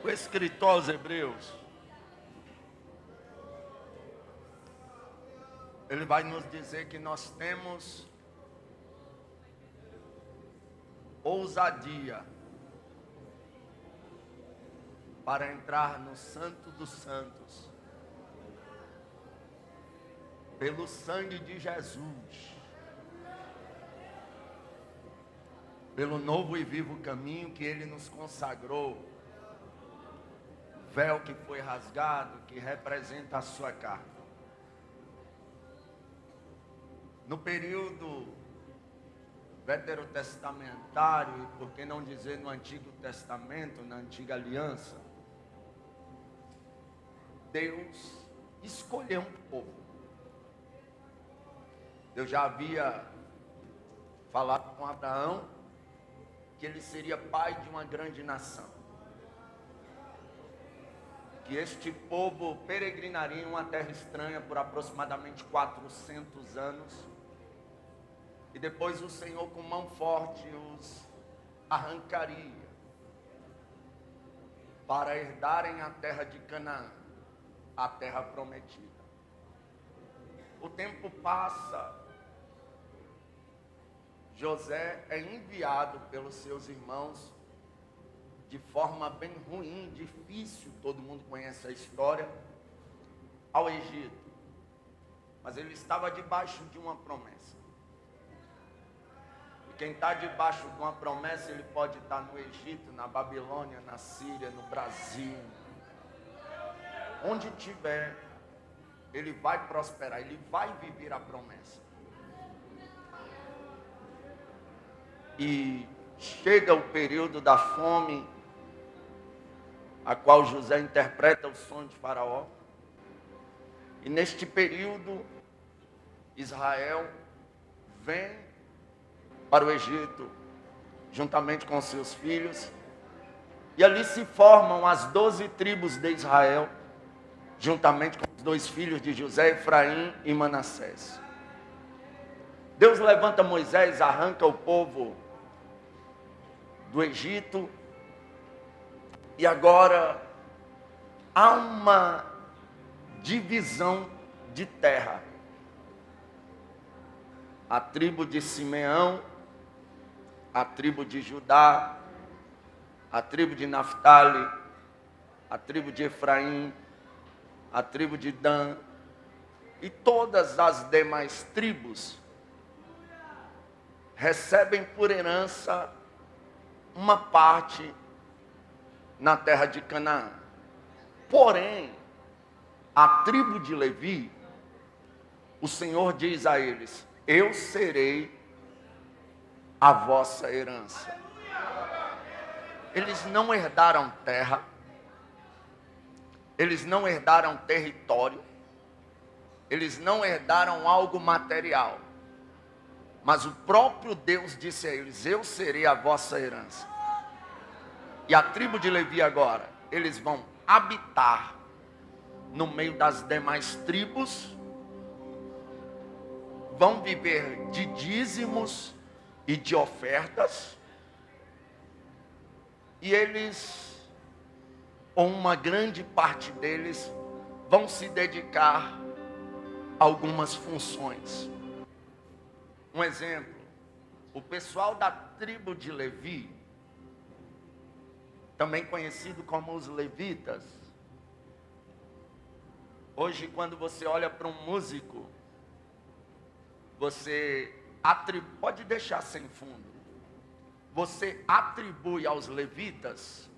o escritor aos Hebreus, ele vai nos dizer que nós temos ousadia para entrar no Santo dos Santos, pelo sangue de Jesus, pelo novo e vivo caminho que Ele nos consagrou, véu que foi rasgado, que representa a sua carne. No período veterotestamentário, e por que não dizer no Antigo Testamento, na Antiga Aliança, Deus escolheu um povo. Deus já havia falado com Abraão que ele seria pai de uma grande nação, que este povo peregrinaria em uma terra estranha por aproximadamente 400 anos, e depois o Senhor com mão forte os arrancaria para herdarem a terra de Canaã, a terra prometida. O tempo passa, José é enviado pelos seus irmãos de forma bem ruim, difícil, todo mundo conhece a história, ao Egito. Mas ele estava debaixo de uma promessa. E quem está debaixo de uma promessa, ele pode estar no Egito, na Babilônia, na Síria, no Brasil. Onde tiver, ele vai prosperar, ele vai viver a promessa. E chega o período da fome, a qual José interpreta o sonho de Faraó. E neste período, Israel vem para o Egito, juntamente com seus filhos. E ali se formam as 12 tribos de Israel, juntamente com os 2 filhos de José, Efraim e Manassés. Deus levanta Moisés, arranca o povo do Egito, e agora há uma divisão de terra. A tribo de Simeão, a tribo de Judá, a tribo de Naftali, a tribo de Efraim, a tribo de Dan, e todas as demais tribos recebem por herança uma parte na terra de Canaã. Porém, a tribo de Levi, o Senhor diz a eles: eu serei a vossa herança. Eles não herdaram terra, eles não herdaram território, eles não herdaram algo material, mas o próprio Deus disse a eles: eu serei a vossa herança. E a tribo de Levi agora, eles vão habitar no meio das demais tribos, vão viver de dízimos e de ofertas, e eles, ou uma grande parte deles, vão se dedicar a algumas funções. Um exemplo, o pessoal da tribo de Levi, também conhecido como os levitas. Hoje, quando você olha para um músico, você pode deixar sem fundo, você atribui aos levitas,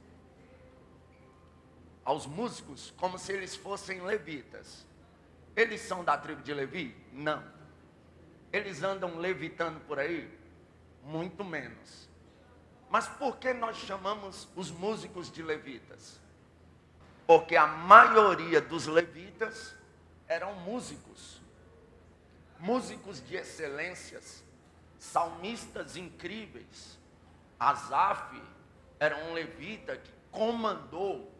aos músicos, como se eles fossem levitas. Eles são da tribo de Levi? Não. Eles andam levitando por aí? Muito menos. Mas por que nós chamamos os músicos de levitas? Porque a maioria dos levitas eram músicos. Músicos de excelências, salmistas incríveis. Asaf era um levita que comandou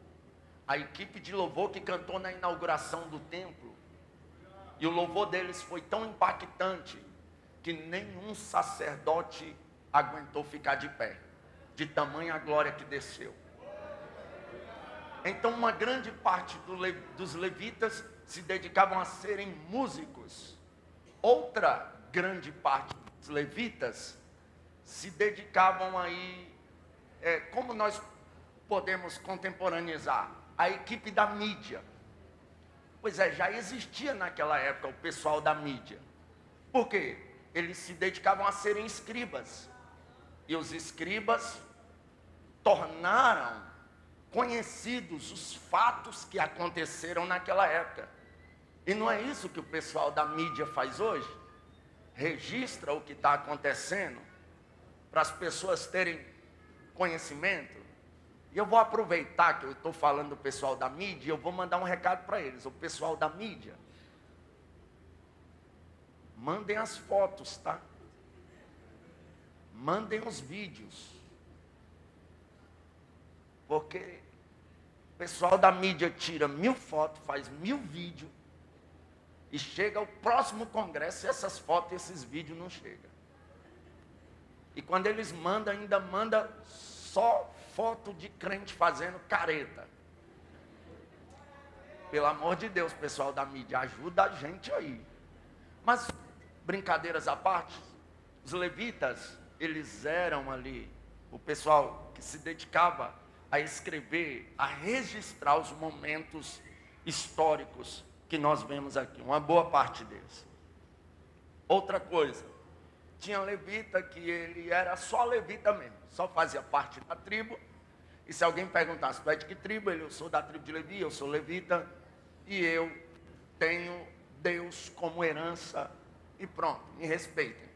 a equipe de louvor que cantou na inauguração do templo. E o louvor deles foi tão impactante que nenhum sacerdote aguentou ficar de pé, de tamanha glória que desceu. Então, uma grande parte dos levitas se dedicavam a serem músicos. Outra grande parte dos levitas se dedicavam aí, como nós podemos contemporaneizar, a equipe da mídia. Pois já existia naquela época o pessoal da mídia. Por quê? Eles se dedicavam a serem escribas. E os escribas tornaram conhecidos os fatos que aconteceram naquela época. E não é isso que o pessoal da mídia faz hoje? Registra o que está acontecendo para as pessoas terem conhecimento. E eu vou aproveitar que eu estou falando do pessoal da mídia e eu vou mandar um recado para eles. O pessoal da mídia, mandem as fotos, tá? Mandem os vídeos. Porque o pessoal da mídia tira 1000 fotos, faz 1000 vídeos, e chega ao próximo congresso e essas fotos e esses vídeos não chegam. E quando eles mandam, ainda manda só foto de crente fazendo careta. Pelo amor de Deus, pessoal da mídia, ajuda a gente aí. Mas, brincadeiras à parte, os levitas, eles eram ali, o pessoal que se dedicava a escrever, a registrar os momentos históricos que nós vemos aqui, uma boa parte deles. Outra coisa, tinha levita que ele era só levita mesmo, só fazia parte da tribo, e se alguém perguntasse, tu é de que tribo? Eu sou da tribo de Levi, eu sou levita, e eu tenho Deus como herança, e pronto, me respeitem.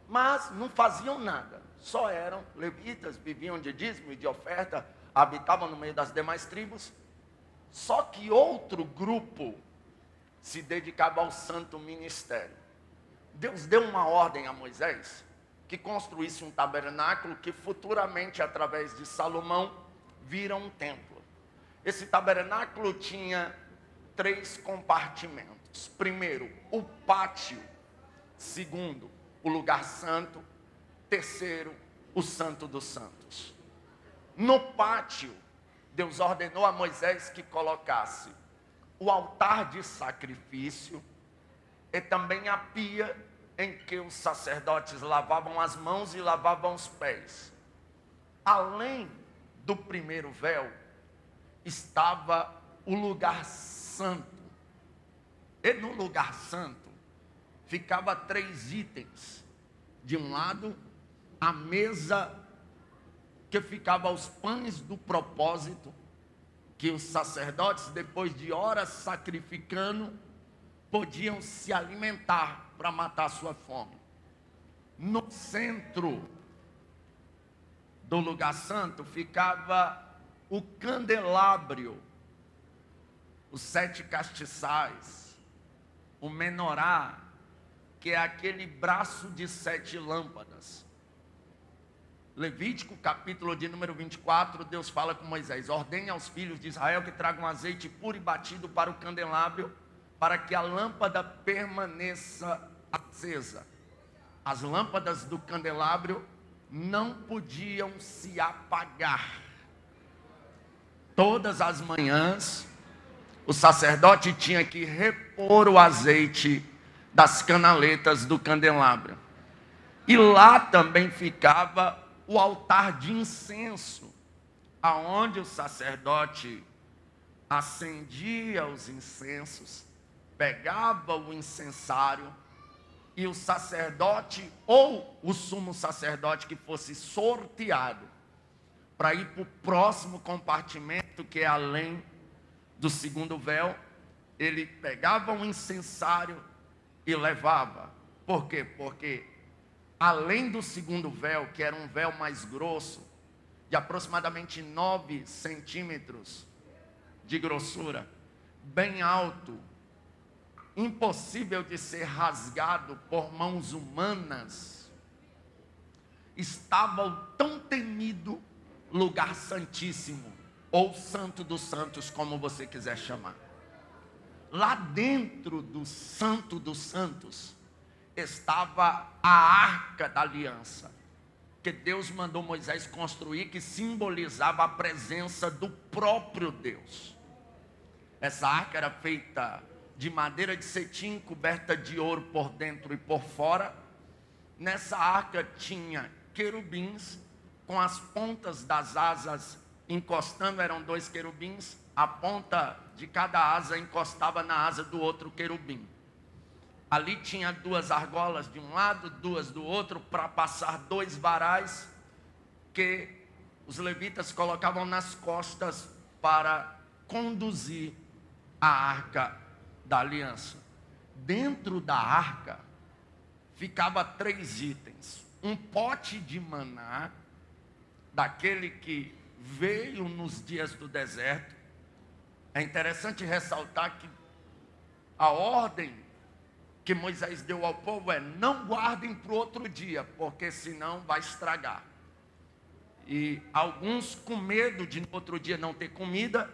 Mas não faziam nada, só eram levitas, viviam de dízimo e de oferta, habitavam no meio das demais tribos. Só que outro grupo se dedicava ao santo ministério. Deus deu uma ordem a Moisés que construísse um tabernáculo que futuramente, através de Salomão, vira um templo. Esse tabernáculo tinha 3 compartimentos. Primeiro, o pátio. Segundo, o lugar santo. Terceiro, o santo dos santos. No pátio, Deus ordenou a Moisés que colocasse o altar de sacrifício e também a pia em que os sacerdotes lavavam as mãos e lavavam os pés. Além do primeiro véu, estava o lugar santo. E no lugar santo, ficava 3 itens. De um lado, a mesa que ficava aos pães do propósito, que os sacerdotes, depois de horas sacrificando, podiam se alimentar para matar a sua fome. No centro do lugar santo ficava o candelabro, os 7 castiçais, o menorá, que é aquele braço de 7 lâmpadas. Levítico, capítulo de número 24, Deus fala com Moisés: ordene aos filhos de Israel que tragam azeite puro e batido para o candelabro, para que a lâmpada permaneça acesa. As lâmpadas do candelabro não podiam se apagar. Todas as manhãs, o sacerdote tinha que repor o azeite das canaletas do candelabro. E lá também ficava o altar de incenso, aonde o sacerdote acendia os incensos, pegava o incensário, e o sacerdote ou o sumo sacerdote que fosse sorteado para ir para o próximo compartimento, que é além do segundo véu, ele pegava um incensário e levava. Por quê? Porque além do segundo véu, que era um véu mais grosso, de aproximadamente 9 centímetros de grossura, bem alto, impossível de ser rasgado por mãos humanas, estava o tão temido lugar santíssimo, ou santo dos santos, como você quiser chamar. Lá dentro do santo dos santos estava a arca da aliança, que Deus mandou Moisés construir, que simbolizava a presença do próprio Deus. Essa arca era feita de madeira de cetim, coberta de ouro por dentro e por fora. Nessa arca tinha querubins, com as pontas das asas encostando, eram 2 querubins, a ponta de cada asa encostava na asa do outro querubim. Ali tinha 2 argolas de um lado, 2 do outro, para passar 2 varais que os levitas colocavam nas costas para conduzir a arca da aliança. Dentro da arca ficava 3 itens: um pote de maná, daquele que veio nos dias do deserto. É interessante ressaltar que a ordem que Moisés deu ao povo é: não guardem para o outro dia, porque senão vai estragar. E alguns, com medo de no outro dia não ter comida,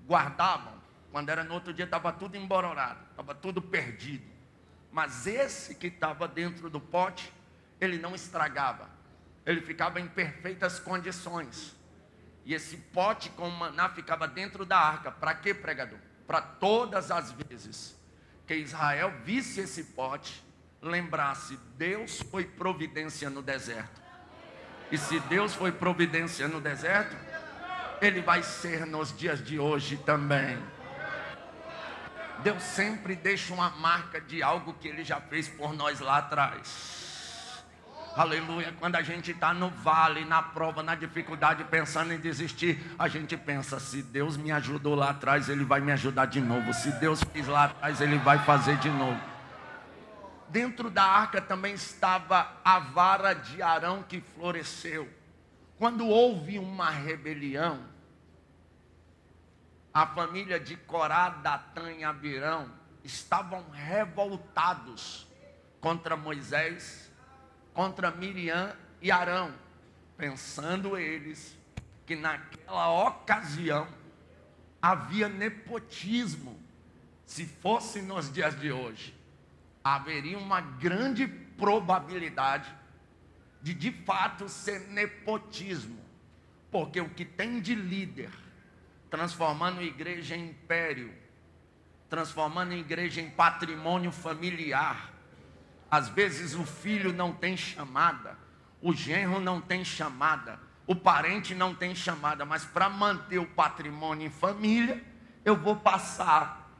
guardavam. Quando era no outro dia estava tudo embororado, estava tudo perdido. Mas esse que estava dentro do pote, ele não estragava, ele ficava em perfeitas condições. E esse pote com maná ficava dentro da arca. Para quê, pregador? Para todas as vezes que Israel visse esse pote, lembrasse: Deus foi providência no deserto. E se Deus foi providência no deserto, Ele vai ser nos dias de hoje também. Deus sempre deixa uma marca de algo que Ele já fez por nós lá atrás. Aleluia. Quando a gente está no vale, na prova, na dificuldade, pensando em desistir, a gente pensa: se Deus me ajudou lá atrás, Ele vai me ajudar de novo. Se Deus fez lá atrás, Ele vai fazer de novo. Dentro da arca também estava a vara de Arão que floresceu. Quando houve uma rebelião, a família de Corá, Datã e Abirão estavam revoltados contra Moisés, contra Miriam e Arão, pensando eles que naquela ocasião havia nepotismo. Se fosse nos dias de hoje, haveria uma grande probabilidade de fato ser nepotismo, porque o que tem de líder transformando a igreja em império, transformando a igreja em patrimônio familiar. Às vezes o filho não tem chamada, o genro não tem chamada, o parente não tem chamada, mas para manter o patrimônio em família, eu vou passar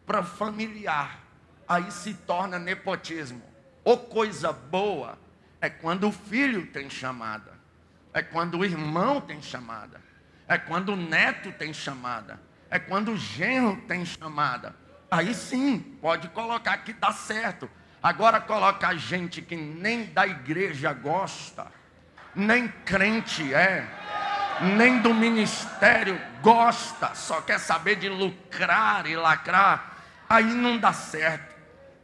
para familiar. Aí se torna nepotismo. Ou coisa boa é quando o filho tem chamada, é quando o irmão tem chamada, é quando o neto tem chamada, é quando o genro tem chamada. Aí sim, pode colocar que dá certo. Agora coloca gente que nem da igreja gosta, nem crente é, nem do ministério gosta, só quer saber de lucrar e lacrar, aí não dá certo.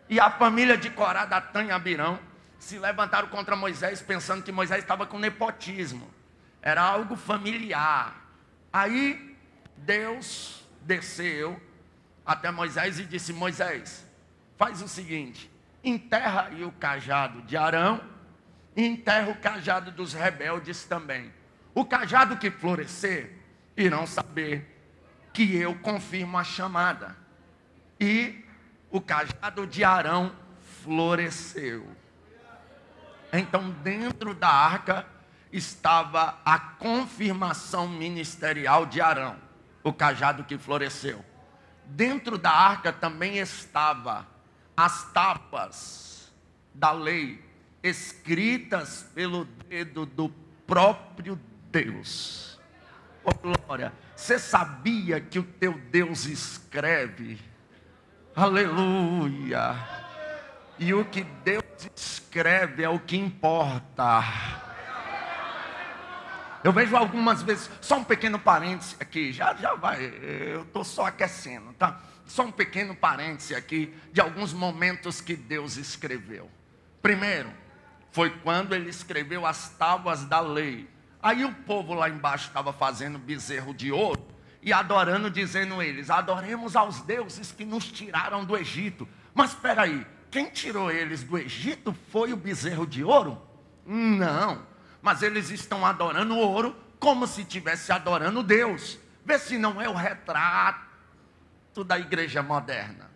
E a família de Corá, Datã e Abirão se levantaram contra Moisés, pensando que Moisés estava com nepotismo, era algo familiar. Aí Deus desceu até Moisés e disse: Moisés, faz o seguinte, enterra aí o cajado de Arão e enterra o cajado dos rebeldes também. O cajado que florescer, irão saber que eu confirmo a chamada. E o cajado de Arão floresceu. Então dentro da arca estava a confirmação ministerial de Arão, o cajado que floresceu. Dentro da arca também estava as tábuas da lei, escritas pelo dedo do próprio Deus. Oh glória, você sabia que o teu Deus escreve? Aleluia. E o que Deus escreve é o que importa. Eu vejo algumas vezes, só um pequeno parêntese aqui, já vai, eu estou só aquecendo, tá? Só um pequeno parêntese aqui, de alguns momentos que Deus escreveu. Primeiro, foi quando Ele escreveu as tábuas da lei. Aí o povo lá embaixo estava fazendo bezerro de ouro, e adorando, dizendo eles: adoremos aos deuses que nos tiraram do Egito. Mas espera aí, quem tirou eles do Egito foi o bezerro de ouro? Não. mas eles estão adorando o ouro como se estivesse adorando Deus. Vê se não é o retrato da igreja moderna.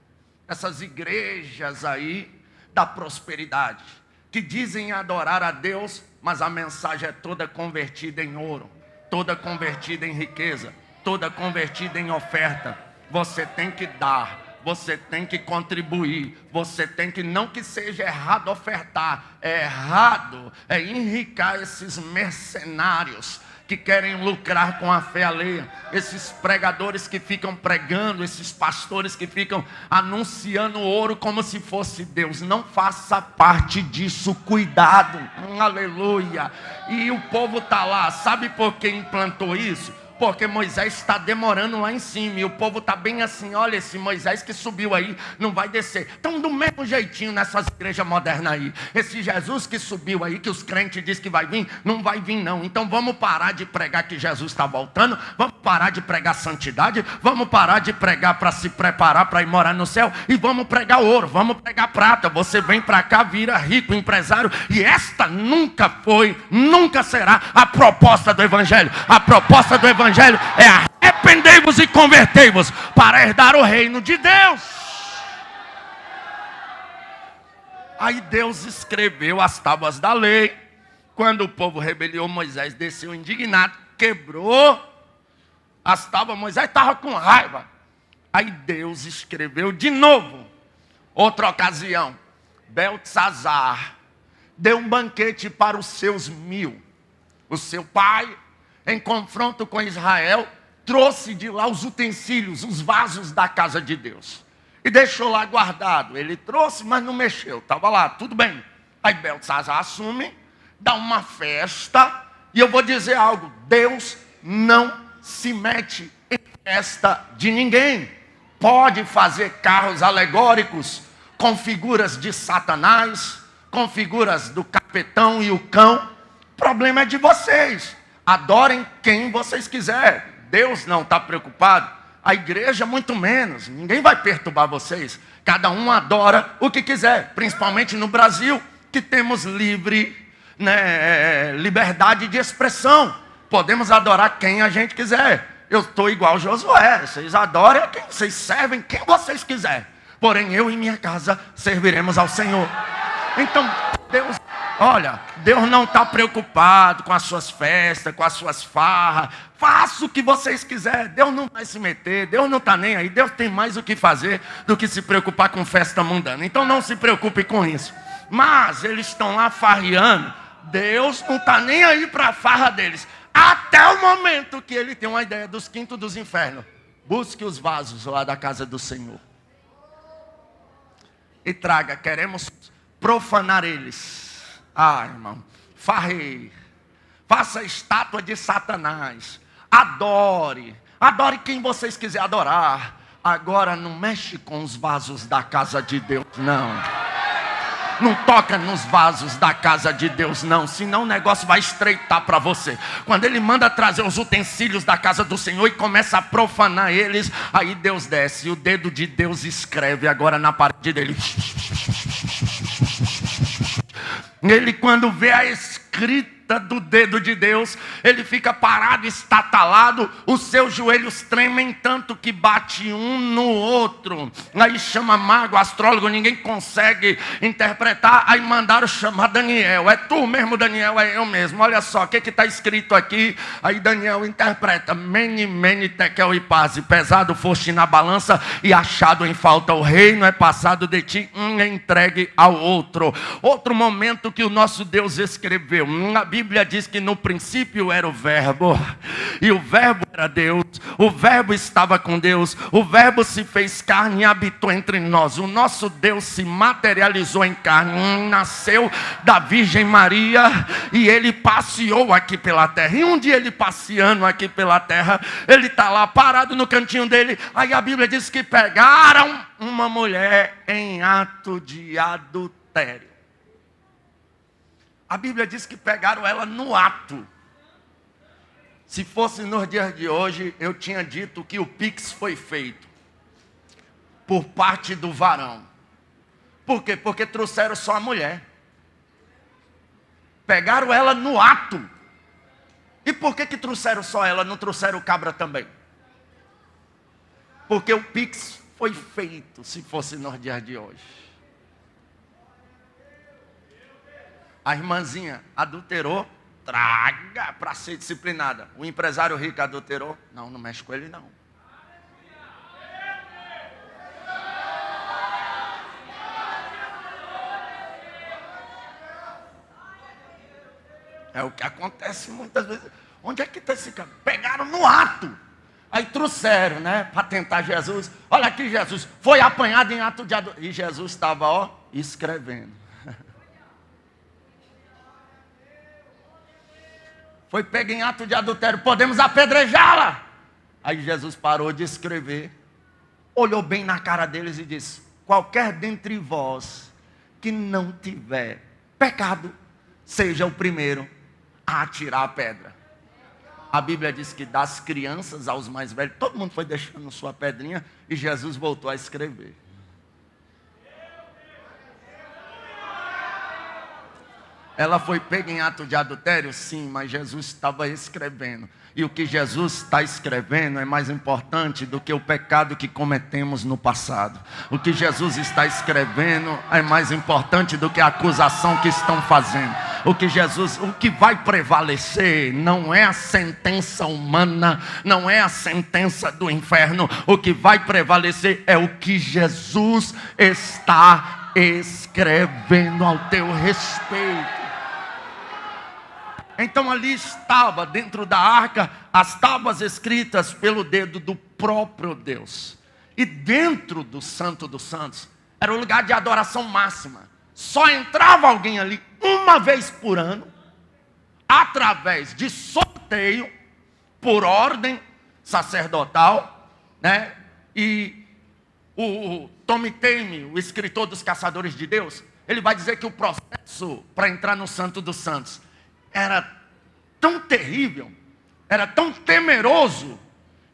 Essas igrejas aí da prosperidade, que dizem adorar a Deus, mas a mensagem é toda convertida em ouro, toda convertida em riqueza, toda convertida em oferta. Você tem que dar, você tem que contribuir, você tem que, não que seja errado ofertar, é errado enricar esses mercenários que querem lucrar com a fé alheia, esses pregadores que ficam pregando, esses pastores que ficam anunciando ouro como se fosse Deus. Não faça parte disso, cuidado, aleluia. E o povo está lá, sabe por que implantou isso? Porque Moisés está demorando lá em cima, e o povo está bem assim, olha, esse Moisés que subiu aí, não vai descer. Então do mesmo jeitinho nessas igrejas modernas aí, esse Jesus que subiu aí, que os crentes dizem que vai vir, não vai vir não. Então vamos parar de pregar que Jesus está voltando, vamos parar de pregar santidade, vamos parar de pregar para se preparar para ir morar no céu, e vamos pregar ouro, vamos pregar prata. Você vem para cá, vira rico, empresário, e esta nunca foi, nunca será a proposta do Evangelho. A proposta do Evangelho é arrependei-vos e convertei-vos para herdar o reino de Deus. Aí Deus escreveu as tábuas da lei. Quando o povo rebeliou, Moisés desceu indignado, quebrou as tábuas. Moisés estava com raiva. Aí Deus escreveu de novo. Outra ocasião, Beltesazar deu um banquete para os seus 1000. O seu pai, em confronto com Israel, trouxe de lá os utensílios, os vasos da casa de Deus, e deixou lá guardado. Ele trouxe, mas não mexeu, estava lá, tudo bem. Aí Beltesazar assume, dá uma festa, e eu vou dizer algo: Deus não se mete em festa de ninguém. Pode fazer carros alegóricos com figuras de Satanás, com figuras do capetão e o cão. O problema é de vocês. Adorem quem vocês quiserem. Deus não está preocupado. A igreja muito menos. Ninguém vai perturbar vocês. Cada um adora o que quiser. Principalmente no Brasil, que temos liberdade de expressão. Podemos adorar quem a gente quiser. Eu estou igual Josué. Vocês adorem quem vocês servem, quem vocês quiserem. Porém, eu e minha casa serviremos ao Senhor. Então, Deus... Olha, Deus não está preocupado com as suas festas, com as suas farras. Faça o que vocês quiserem. Deus não vai se meter. Deus não está nem aí. Deus tem mais o que fazer do que se preocupar com festa mundana. Então não se preocupe com isso. Mas eles estão lá farreando. Deus não está nem aí para a farra deles. Até o momento que ele tem uma ideia dos quintos dos infernos. Busque os vasos lá da casa do Senhor. E traga, queremos profanar eles. Ah, irmão, farreie, faça a estátua de Satanás, adore quem vocês quiserem adorar. Agora não mexe com os vasos da casa de Deus, não toca nos vasos da casa de Deus, não, senão o negócio vai estreitar para você. Quando ele manda trazer os utensílios da casa do Senhor e começa a profanar eles, aí Deus desce, e o dedo de Deus escreve agora na parede dele. Ele, quando vê a escrita do dedo de Deus, ele fica parado, estatalado, os seus joelhos tremem tanto que bate um no outro. Aí chama mago, astrólogo, ninguém consegue interpretar. Aí mandaram chamar Daniel. É tu mesmo, Daniel? É eu mesmo. Olha só, o que está escrito aqui? Aí Daniel interpreta: Mene, mene, tekel e paz. Pesado foste na balança e achado em falta. O reino é passado de ti, é entregue ao outro. Outro momento que o nosso Deus escreveu. A Bíblia diz que no princípio era o Verbo, e o Verbo era Deus, o Verbo estava com Deus, o Verbo se fez carne e habitou entre nós. O nosso Deus se materializou em carne, nasceu da Virgem Maria, e ele passeou aqui pela terra. E um dia ele passeando aqui pela terra, ele está lá parado no cantinho dele. Aí a Bíblia diz que pegaram uma mulher em ato de adultério. A Bíblia diz que pegaram ela no ato. Se fosse nos dias de hoje, eu tinha dito que o Pix foi feito por parte do varão. Por quê? Porque trouxeram só a mulher. Pegaram ela no ato. E por que trouxeram só ela, não trouxeram o cabra também? Porque o Pix foi feito, se fosse nos dias de hoje. A irmãzinha adulterou, traga para ser disciplinada. O empresário rico adulterou, não mexe com ele não. É o que acontece muitas vezes. Onde é que está esse cara? Pegaram no ato. Aí trouxeram, né? Para tentar Jesus. Olha aqui, Jesus. Foi apanhado em ato de adultério. E Jesus estava, escrevendo. Foi pego em ato de adultério. Podemos apedrejá-la. Aí Jesus parou de escrever. Olhou bem na cara deles e disse: qualquer dentre vós que não tiver pecado, seja o primeiro a atirar a pedra. A Bíblia diz que das crianças aos mais velhos, todo mundo foi deixando sua pedrinha e Jesus voltou a escrever. Ela foi pega em ato de adultério? Sim, mas Jesus estava escrevendo. E o que Jesus está escrevendo é mais importante do que o pecado que cometemos no passado. O que Jesus está escrevendo é mais importante do que a acusação que estão fazendo. O que vai prevalecer não é a sentença humana, não é a sentença do inferno. O que vai prevalecer é o que Jesus está escrevendo ao teu respeito. Então ali estava dentro da arca as tábuas escritas pelo dedo do próprio Deus. E dentro do Santo dos Santos era o lugar de adoração máxima. Só entrava alguém ali uma vez por ano, através de sorteio, por ordem sacerdotal, né? E o Tommy Tame, o escritor dos Caçadores de Deus, ele vai dizer que o processo para entrar no Santo dos Santos era tão terrível, era tão temeroso,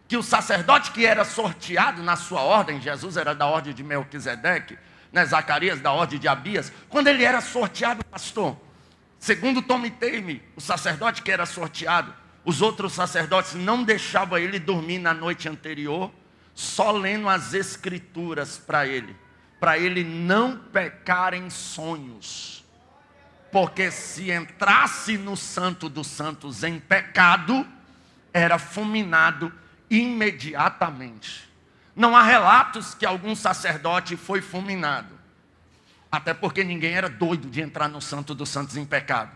que o sacerdote que era sorteado na sua ordem, Jesus era da ordem de Melquisedeque, né, Zacarias da ordem de Abias, quando ele era sorteado, pastor, segundo Tommy Tame, o sacerdote que era sorteado, os outros sacerdotes não deixavam ele dormir na noite anterior, só lendo as escrituras para ele não pecar em sonhos. Porque se entrasse no Santo dos Santos em pecado, era fulminado imediatamente. Não há relatos que algum sacerdote foi fulminado. Até porque ninguém era doido de entrar no Santo dos Santos em pecado.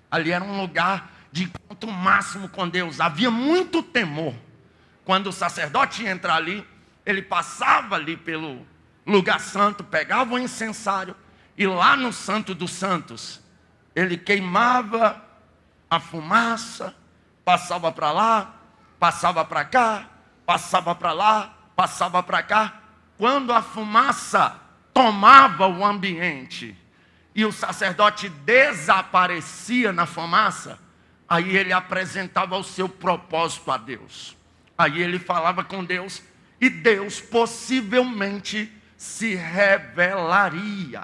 Ali era um lugar de encontro máximo com Deus. Havia muito temor. Quando o sacerdote ia entrar ali, ele passava ali pelo lugar santo, pegava o incensário, e lá no Santo dos Santos, ele queimava a fumaça, passava para lá, passava para cá, passava para lá, passava para cá. Quando a fumaça tomava o ambiente e o sacerdote desaparecia na fumaça, aí ele apresentava o seu propósito a Deus. Aí ele falava com Deus e Deus possivelmente se revelaria.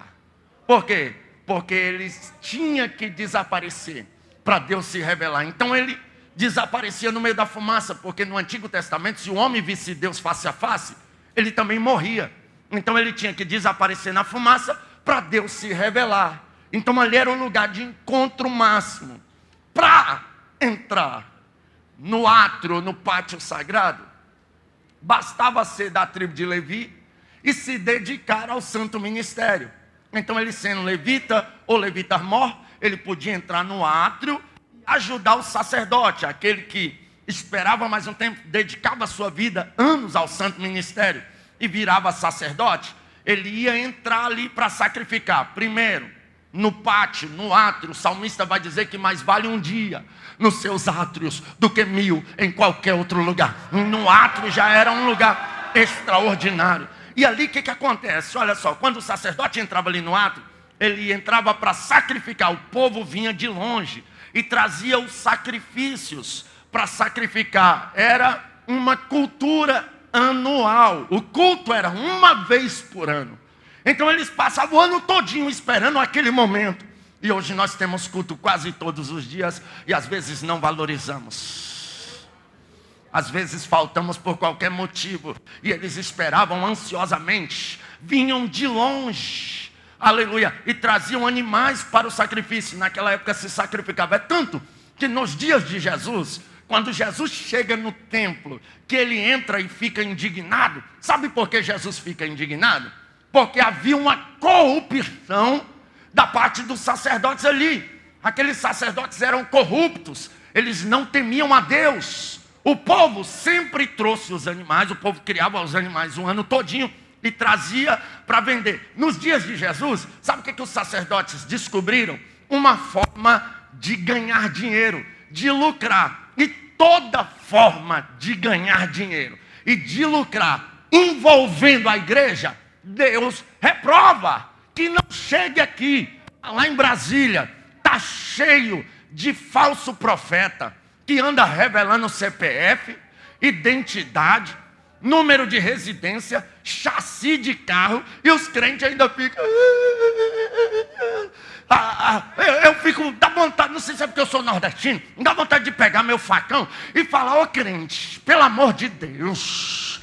Por quê? Porque ele tinha que desaparecer para Deus se revelar. Então ele desaparecia no meio da fumaça, porque no Antigo Testamento, se o homem visse Deus face a face, ele também morria. Então ele tinha que desaparecer na fumaça para Deus se revelar. Então ali era um lugar de encontro máximo. Para entrar no átrio, no pátio sagrado, bastava ser da tribo de Levi e se dedicar ao santo ministério. Então ele sendo levita ou levita mor, ele podia entrar no átrio e ajudar o sacerdote, aquele que esperava mais um tempo, dedicava a sua vida, anos ao santo ministério e virava sacerdote. Ele ia entrar ali para sacrificar. Primeiro, no pátio, no átrio, o salmista vai dizer que mais vale um dia nos seus átrios do que 1000 em qualquer outro lugar. No átrio já era um lugar extraordinário. E ali o que acontece? Olha só, quando o sacerdote entrava ali no átrio, ele entrava para sacrificar. O povo vinha de longe e trazia os sacrifícios para sacrificar. Era uma cultura anual. O culto era uma vez por ano. Então eles passavam o ano todinho esperando aquele momento. E hoje nós temos culto quase todos os dias e às vezes não valorizamos. Às vezes faltamos por qualquer motivo. E eles esperavam ansiosamente, vinham de longe, aleluia, e traziam animais para o sacrifício. Naquela época se sacrificava. É tanto que nos dias de Jesus, quando Jesus chega no templo, que ele entra e fica indignado. Sabe por que Jesus fica indignado? Porque havia uma corrupção da parte dos sacerdotes ali. Aqueles sacerdotes eram corruptos, eles não temiam a Deus. O povo sempre trouxe os animais, o povo criava os animais o ano todinho e trazia para vender. Nos dias de Jesus, sabe o que os sacerdotes descobriram? Uma forma de ganhar dinheiro, de lucrar. E toda forma de ganhar dinheiro e de lucrar envolvendo a igreja, Deus reprova. Que não chegue aqui, lá em Brasília, está cheio de falso profeta, que anda revelando CPF, identidade, número de residência, chassi de carro, e os crentes ainda ficam... Eu fico, dá vontade, não sei se é porque eu sou nordestino, dá vontade de pegar meu facão e falar: ô crente, pelo amor de Deus,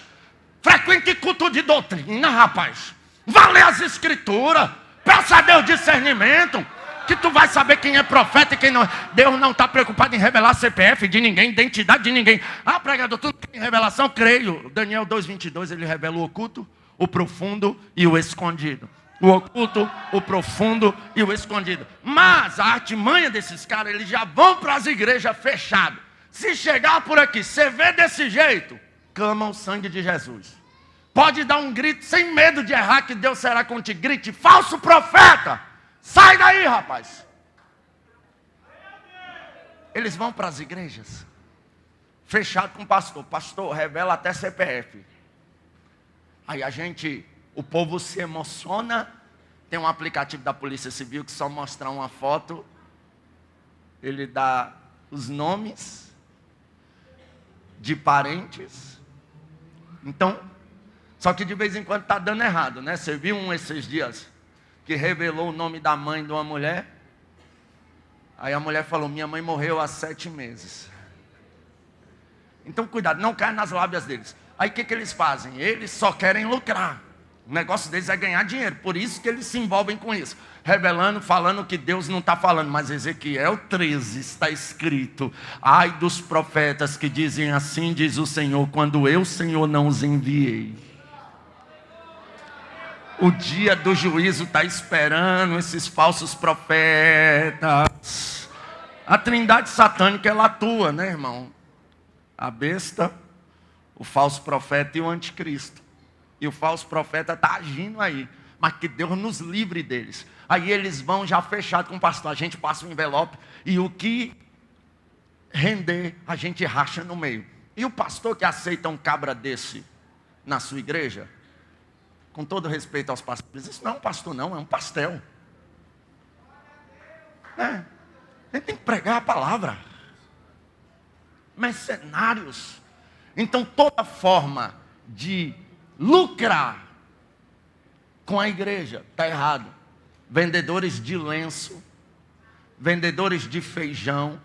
frequente culto de doutrina, rapaz, vá ler as escrituras, peça a Deus discernimento, que tu vai saber quem é profeta e quem não. Deus não está preocupado em revelar CPF de ninguém, identidade de ninguém. Pregador, tu não tem revelação? Creio. Daniel 2:22, ele revela o oculto, o profundo e o escondido. O oculto, o profundo e o escondido. Mas a artimanha desses caras, eles já vão para as igrejas fechadas. Se chegar por aqui, você vê desse jeito, clama o sangue de Jesus. Pode dar um grito sem medo de errar, que Deus será contigo. Grite: falso profeta, sai daí, rapaz. Eles vão para as igrejas fechado com o pastor. Pastor, revela até CPF. Aí o povo se emociona. Tem um aplicativo da Polícia Civil que só mostrar uma foto, ele dá os nomes de parentes. Então, só que de vez em quando está dando errado, né? Você viu esses dias que revelou o nome da mãe de uma mulher? Aí a mulher falou: minha mãe morreu há 7 meses. Então cuidado, não cai nas lábias deles. Aí o que eles fazem? Eles só querem lucrar. O negócio deles é ganhar dinheiro. Por isso que eles se envolvem com isso. Revelando, falando que Deus não está falando. Mas Ezequiel 13 está escrito: ai dos profetas que dizem assim diz o Senhor, quando eu, Senhor, não os enviei. O dia do juízo está esperando esses falsos profetas. A trindade satânica, ela atua, né, irmão? A besta, o falso profeta e o anticristo. E o falso profeta está agindo aí. Mas que Deus nos livre deles. Aí eles vão já fechado com o pastor. A gente passa o envelope e o que render, a gente racha no meio. E o pastor que aceita um cabra desse na sua igreja, com todo respeito aos pastores, isso não é um pastor não, é um pastel. Ele tem que pregar a palavra. Mercenários. Então toda forma de lucrar com a igreja está errado. Vendedores de lenço, vendedores de feijão,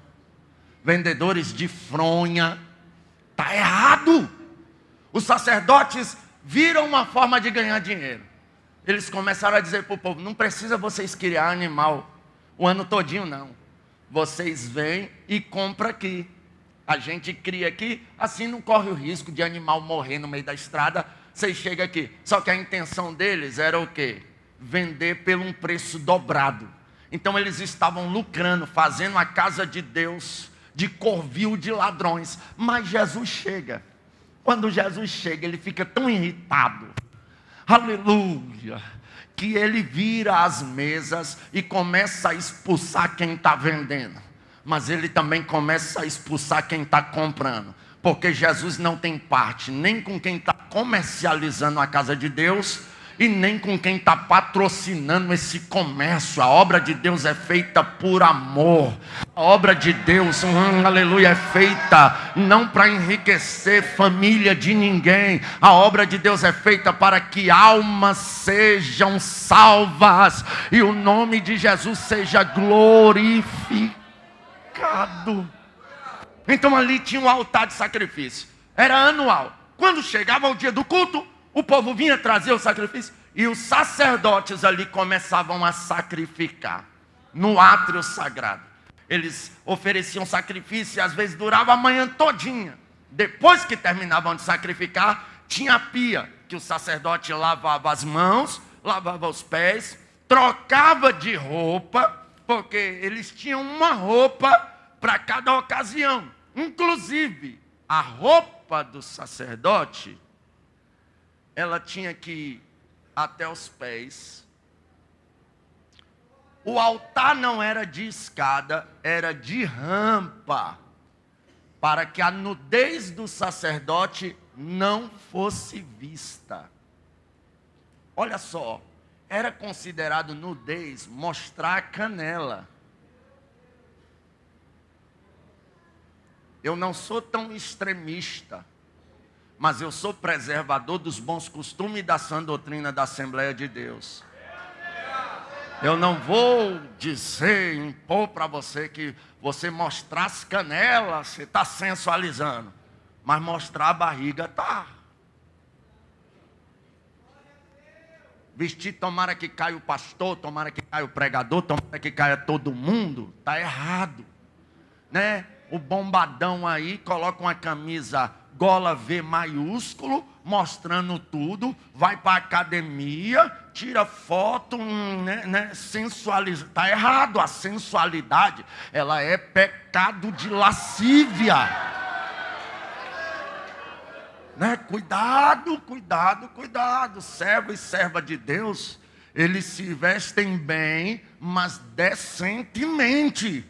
vendedores de fronha, está errado. Os sacerdotes viram uma forma de ganhar dinheiro. Eles começaram a dizer para o povo: não precisa vocês criar animal o ano todinho não. Vocês vêm e compram aqui. A gente cria aqui, assim não corre o risco de animal morrer no meio da estrada. Vocês chegam aqui. Só que a intenção deles era o quê? Vender por um preço dobrado. Então eles estavam lucrando, fazendo a casa de Deus de covil de ladrões. Mas Jesus chega. Quando Jesus chega, ele fica tão irritado, aleluia, que ele vira as mesas e começa a expulsar quem está vendendo. Mas ele também começa a expulsar quem está comprando. Porque Jesus não tem parte nem com quem está comercializando a casa de Deus e nem com quem está patrocinando esse comércio. A obra de Deus é feita por amor. A obra de Deus, aleluia, é feita não para enriquecer família de ninguém. A obra de Deus é feita para que almas sejam salvas e o nome de Jesus seja glorificado. Então ali tinha um altar de sacrifício. Era anual. Quando chegava o dia do culto, o povo vinha trazer o sacrifício e os sacerdotes ali começavam a sacrificar no átrio sagrado. Eles ofereciam sacrifício e às vezes durava a manhã todinha. Depois que terminavam de sacrificar, tinha a pia, que o sacerdote lavava as mãos, lavava os pés, trocava de roupa, porque eles tinham uma roupa para cada ocasião. Inclusive, a roupa do sacerdote, ela tinha que ir até os pés. O altar não era de escada, era de rampa, para que a nudez do sacerdote não fosse vista. Olha só, era considerado nudez mostrar a canela. Eu não sou tão extremista, mas eu sou preservador dos bons costumes e da sã doutrina da Assembleia de Deus. Eu não vou dizer, impor para você que você mostrar as canelas, você está sensualizando. Mas mostrar a barriga, está. Vestir, tomara que caia o pastor, tomara que caia o pregador, tomara que caia todo mundo, está errado. Né? O bombadão aí coloca uma camisa gola V maiúsculo, mostrando tudo, vai para a academia, tira foto, sensualiza. Está errado, a sensualidade, ela é pecado de lascívia. Né? Cuidado, cuidado, cuidado. Servo e serva de Deus, eles se vestem bem, mas decentemente.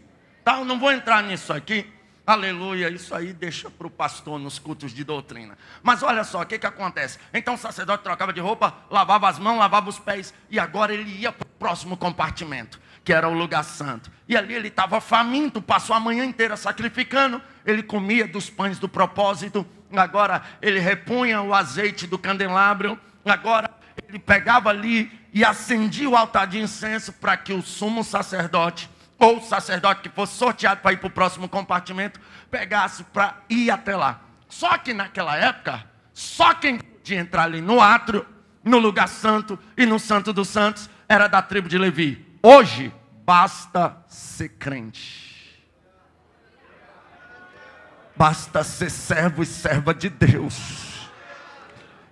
Tá, eu não vou entrar nisso aqui. Aleluia, isso aí deixa para o pastor nos cultos de doutrina. Mas olha só, o que acontece? Então o sacerdote trocava de roupa, lavava as mãos, lavava os pés. E agora ele ia para o próximo compartimento, que era o lugar santo. E ali ele estava faminto, passou a manhã inteira sacrificando. Ele comia dos pães do propósito. Agora ele repunha o azeite do candelabro. Agora ele pegava ali e acendia o altar de incenso para que o sumo sacerdote, ou o sacerdote que fosse sorteado para ir para o próximo compartimento, pegasse para ir até lá. Só que naquela época, só quem podia entrar ali no átrio, no lugar santo e no santo dos santos, era da tribo de Levi. Hoje, basta ser crente. Basta ser servo e serva de Deus.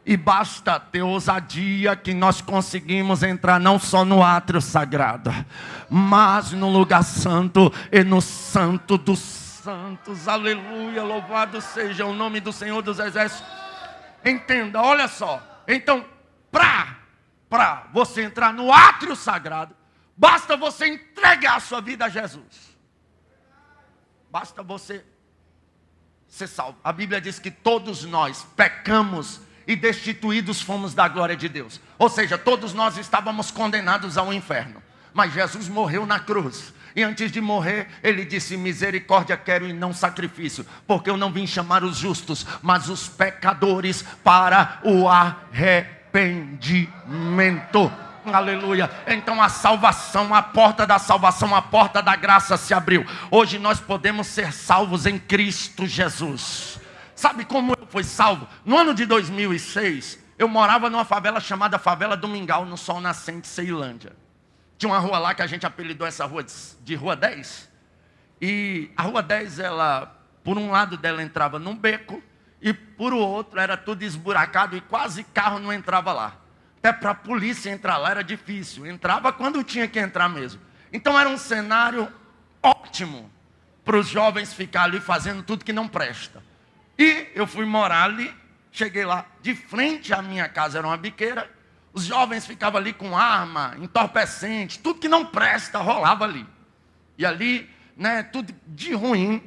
E basta ter ousadia que nós conseguimos entrar não só no átrio sagrado, mas no lugar santo e no santo dos santos. Aleluia, louvado seja o nome do Senhor dos Exércitos. Entenda, olha só. Então, para você entrar no átrio sagrado, basta você entregar a sua vida a Jesus. Basta você ser salvo. A Bíblia diz que todos nós pecamos e destituídos fomos da glória de Deus. Ou seja, todos nós estávamos condenados ao inferno. Mas Jesus morreu na cruz. E antes de morrer, ele disse: misericórdia quero e não sacrifício. Porque eu não vim chamar os justos, mas os pecadores para o arrependimento. Aleluia. Então a salvação, a porta da salvação, a porta da graça se abriu. Hoje nós podemos ser salvos em Cristo Jesus. Sabe como eu fui salvo? No ano de 2006, eu morava numa favela chamada Favela do Mingau, no Sol Nascente, Ceilândia. Tinha uma rua lá que a gente apelidou essa rua de Rua 10. E a Rua 10, ela, por um lado dela entrava num beco, e por outro era tudo esburacado e quase carro não entrava lá. Até para a polícia entrar lá era difícil. Entrava quando tinha que entrar mesmo. Então era um cenário ótimo para os jovens ficarem ali fazendo tudo que não presta. E eu fui morar ali, cheguei lá, de frente à minha casa era uma biqueira, os jovens ficavam ali com arma, entorpecente, tudo que não presta rolava ali. E ali, tudo de ruim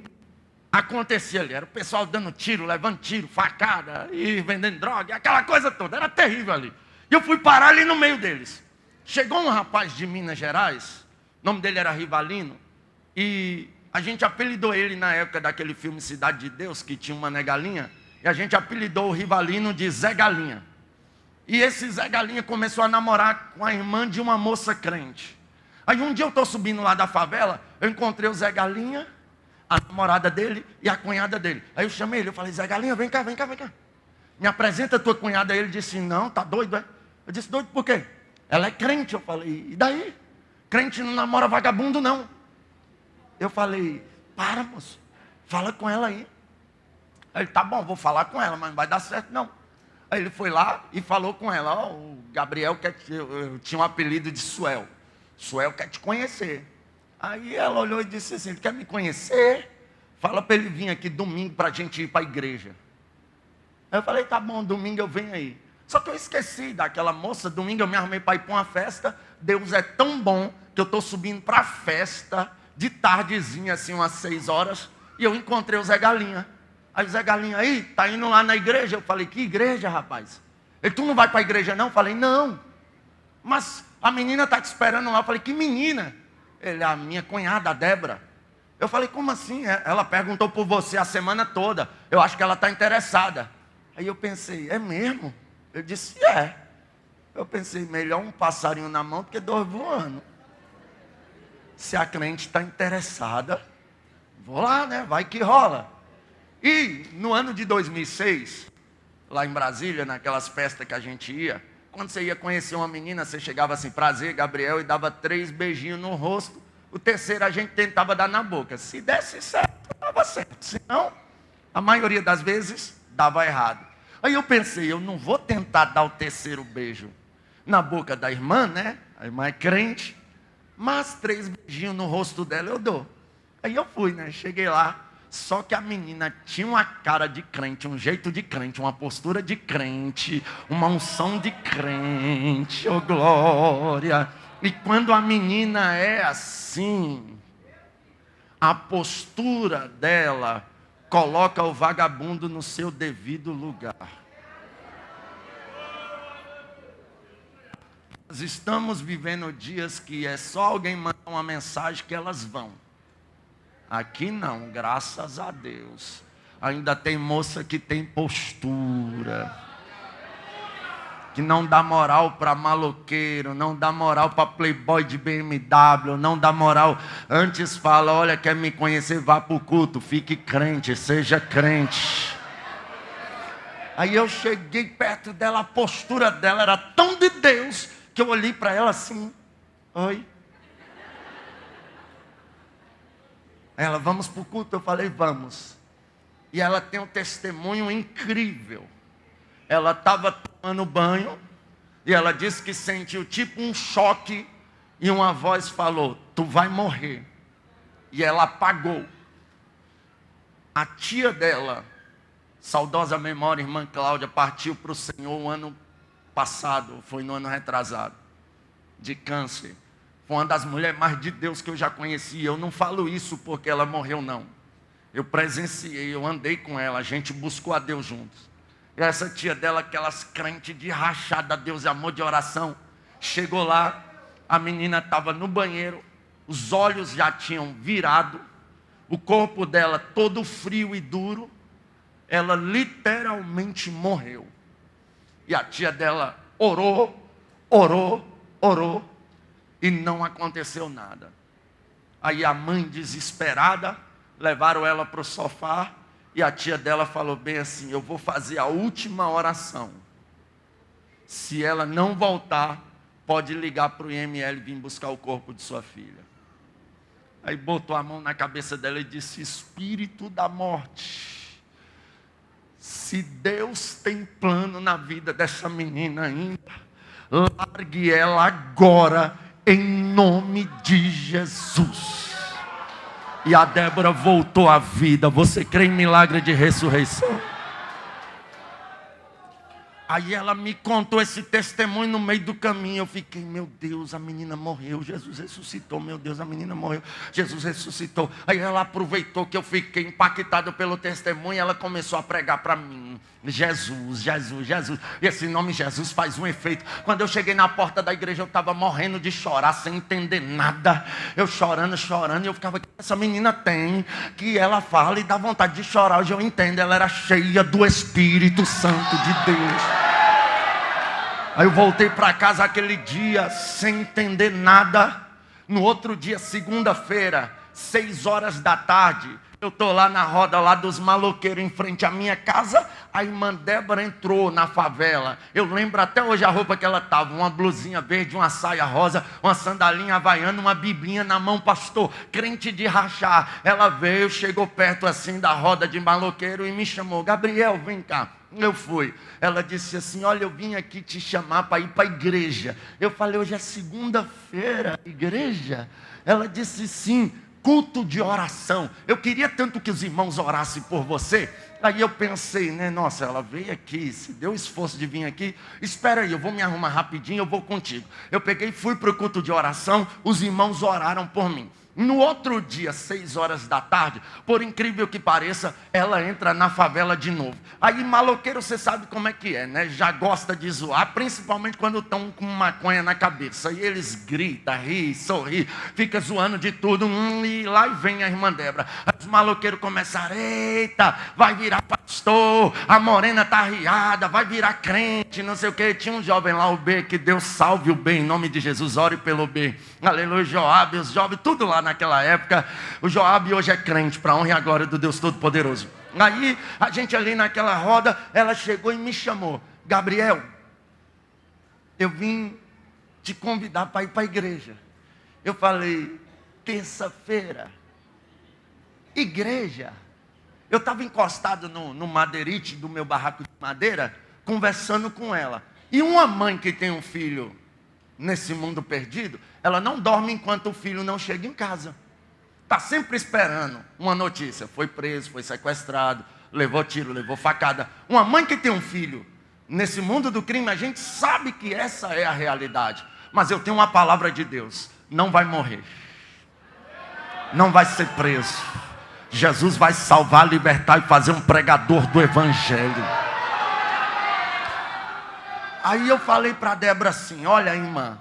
acontecia ali. Era o pessoal dando tiro, levando tiro, facada, e vendendo droga, aquela coisa toda, era terrível ali. E eu fui parar ali no meio deles. Chegou um rapaz de Minas Gerais, o nome dele era Rivalino, e a gente apelidou ele na época daquele filme Cidade de Deus, que tinha uma Galinha, e a gente apelidou o Rivalino de Zé Galinha. E esse Zé Galinha começou a namorar com a irmã de uma moça crente. Aí um dia eu estou subindo lá da favela, eu encontrei o Zé Galinha, a namorada dele e a cunhada dele. Aí eu chamei ele, eu falei, Zé Galinha, vem cá, vem cá, vem cá. Me apresenta a tua cunhada. Aí ele disse, não, tá doido, é? Eu disse, doido por quê? Ela é crente. Eu falei, e daí? Crente não namora vagabundo, não. Eu falei, para, moço, fala com ela aí. Aí ele, tá bom, vou falar com ela, mas não vai dar certo, não. Aí ele foi lá e falou com ela, ó, o Gabriel quer eu tinha um apelido de Suel. Suel quer te conhecer. Aí ela olhou e disse assim, ele quer me conhecer? Fala para ele vir aqui domingo para a gente ir para a igreja. Aí eu falei, tá bom, domingo eu venho aí. Só que eu esqueci daquela moça, domingo eu me arrumei para ir para uma festa. Deus é tão bom que eu estou subindo para a festa, de tardezinha, assim, umas 6 horas, e eu encontrei o Zé Galinha. Aí o Zé Galinha, aí, tá indo lá na igreja? Eu falei, que igreja, rapaz? Ele, tu não vai para a igreja não? Eu falei, não. Mas a menina está te esperando lá. Eu falei, que menina? Ele, a minha cunhada, a Débora. Eu falei, como assim? Ela perguntou por você a semana toda. Eu acho que ela está interessada. Aí eu pensei, é mesmo? Ele disse, é. Eu pensei, melhor um passarinho na mão do que 2 voando. Se a crente está interessada, vou lá, né? Vai que rola. E no ano de 2006, lá em Brasília, naquelas festas que a gente ia, quando você ia conhecer uma menina, você chegava assim, prazer, Gabriel, e dava 3 beijinhos no rosto. O terceiro a gente tentava dar na boca. Se desse certo, dava certo. Se não, a maioria das vezes, dava errado. Aí eu pensei, eu não vou tentar dar o terceiro beijo na boca da irmã, né? A irmã é crente. Mas 3 beijinhos no rosto dela eu dou. Aí eu fui, né? Cheguei lá. Só que a menina tinha uma cara de crente, um jeito de crente, uma postura de crente, uma unção de crente, oh glória. E quando a menina é assim, a postura dela coloca o vagabundo no seu devido lugar. Nós estamos vivendo dias que é só alguém mandar uma mensagem que elas vão. Aqui não, graças a Deus. Ainda tem moça que tem postura, que não dá moral para maloqueiro, não dá moral para playboy de BMW, não dá moral. Antes fala, olha, quer me conhecer, vá para o culto, fique crente, seja crente. Aí eu cheguei perto dela, a postura dela era tão de Deus, que eu olhei para ela assim, oi. Ela, vamos para o culto? Eu falei, vamos. E ela tem um testemunho incrível. Ela estava tomando banho e ela disse que sentiu tipo um choque e uma voz falou, tu vai morrer. E ela apagou. A tia dela, saudosa memória, irmã Cláudia, partiu para o Senhor o ano passado, foi no ano retrasado, de câncer. Foi uma das mulheres mais de Deus que eu já conheci. Eu não falo isso porque ela morreu, não. Eu presenciei, eu andei com ela, a gente buscou a Deus juntos. E essa tia dela, aquelas crentes de rachada, Deus e amor de oração, chegou lá, a menina estava no banheiro, os olhos já tinham virado, o corpo dela todo frio e duro, ela literalmente morreu. E a tia dela orou, e não aconteceu nada. Aí a mãe desesperada, levaram ela para o sofá, e a tia dela falou bem assim, eu vou fazer a última oração. Se ela não voltar, pode ligar para o IML e vir buscar o corpo de sua filha. Aí botou a mão na cabeça dela e disse, espírito da morte, se Deus tem plano na vida dessa menina ainda, largue ela agora, em nome de Jesus. E a Débora voltou à vida. Você crê em milagre de ressurreição? Aí ela me contou esse testemunho no meio do caminho. Eu fiquei, meu Deus, a menina morreu. Jesus ressuscitou, meu Deus, a menina morreu. Jesus ressuscitou. Aí ela aproveitou que eu fiquei impactado pelo testemunho. Ela começou a pregar para mim. Jesus, Jesus, Jesus. E esse nome Jesus faz um efeito. Quando eu cheguei na porta da igreja, eu estava morrendo de chorar, sem entender nada. Eu chorando. E eu ficava, essa menina tem, que ela fala e dá vontade de chorar. Hoje eu entendo, ela era cheia do Espírito Santo de Deus. Aí eu voltei para casa aquele dia, sem entender nada. No outro dia, segunda-feira, 6 horas da tarde, eu estou lá na roda lá dos maloqueiros em frente à minha casa. A irmã Débora entrou na favela. Eu lembro até hoje a roupa que ela estava. Uma blusinha verde, uma saia rosa, uma sandalinha havaiana, uma biblinha na mão, pastor, crente de rachar. Ela veio, chegou perto assim da roda de maloqueiro e me chamou. Gabriel, vem cá. Eu fui. Ela disse assim, olha, eu vim aqui te chamar para ir para a igreja. Eu falei, hoje é segunda-feira, igreja? Ela disse sim. Culto de oração. Eu queria tanto que os irmãos orassem por você. Aí eu pensei, né? Nossa, ela veio aqui, se deu esforço de vir aqui. Espera aí, eu vou me arrumar rapidinho, eu vou contigo. Eu peguei e fui para o culto de oração. Os irmãos oraram por mim. No outro dia, 6 horas da tarde, por incrível que pareça, ela entra na favela de novo. Aí maloqueiro, você sabe como é que é, né? Já gosta de zoar, principalmente quando estão com maconha na cabeça. E eles gritam, riem, sorriem, fica zoando de tudo. E lá vem a irmã Débora. Os maloqueiros começaram, eita, vai virar pastor, a morena tá arriada, vai virar crente, não sei o que. Tinha um jovem lá, o B, que Deus salve o B, em nome de Jesus, ore pelo B. Aleluia, Joabe, os jovens, tudo lá naquela época. O Joabe hoje é crente, para a honra e a glória do Deus Todo-Poderoso. Aí, a gente ali naquela roda, ela chegou e me chamou. Gabriel, eu vim te convidar para ir para a igreja. Eu falei, terça-feira, igreja. Eu estava encostado no madeirite do meu barraco de madeira, conversando com ela. E uma mãe que tem um filho nesse mundo perdido, ela não dorme enquanto o filho não chega em casa. Está sempre esperando uma notícia. Foi preso, foi sequestrado, levou tiro, levou facada. Uma mãe que tem um filho nesse mundo do crime, a gente sabe que essa é a realidade. Mas eu tenho uma palavra de Deus. Não vai morrer. Não vai ser preso. Jesus vai salvar, libertar e fazer um pregador do evangelho. Aí eu falei para a Débora assim, olha irmã,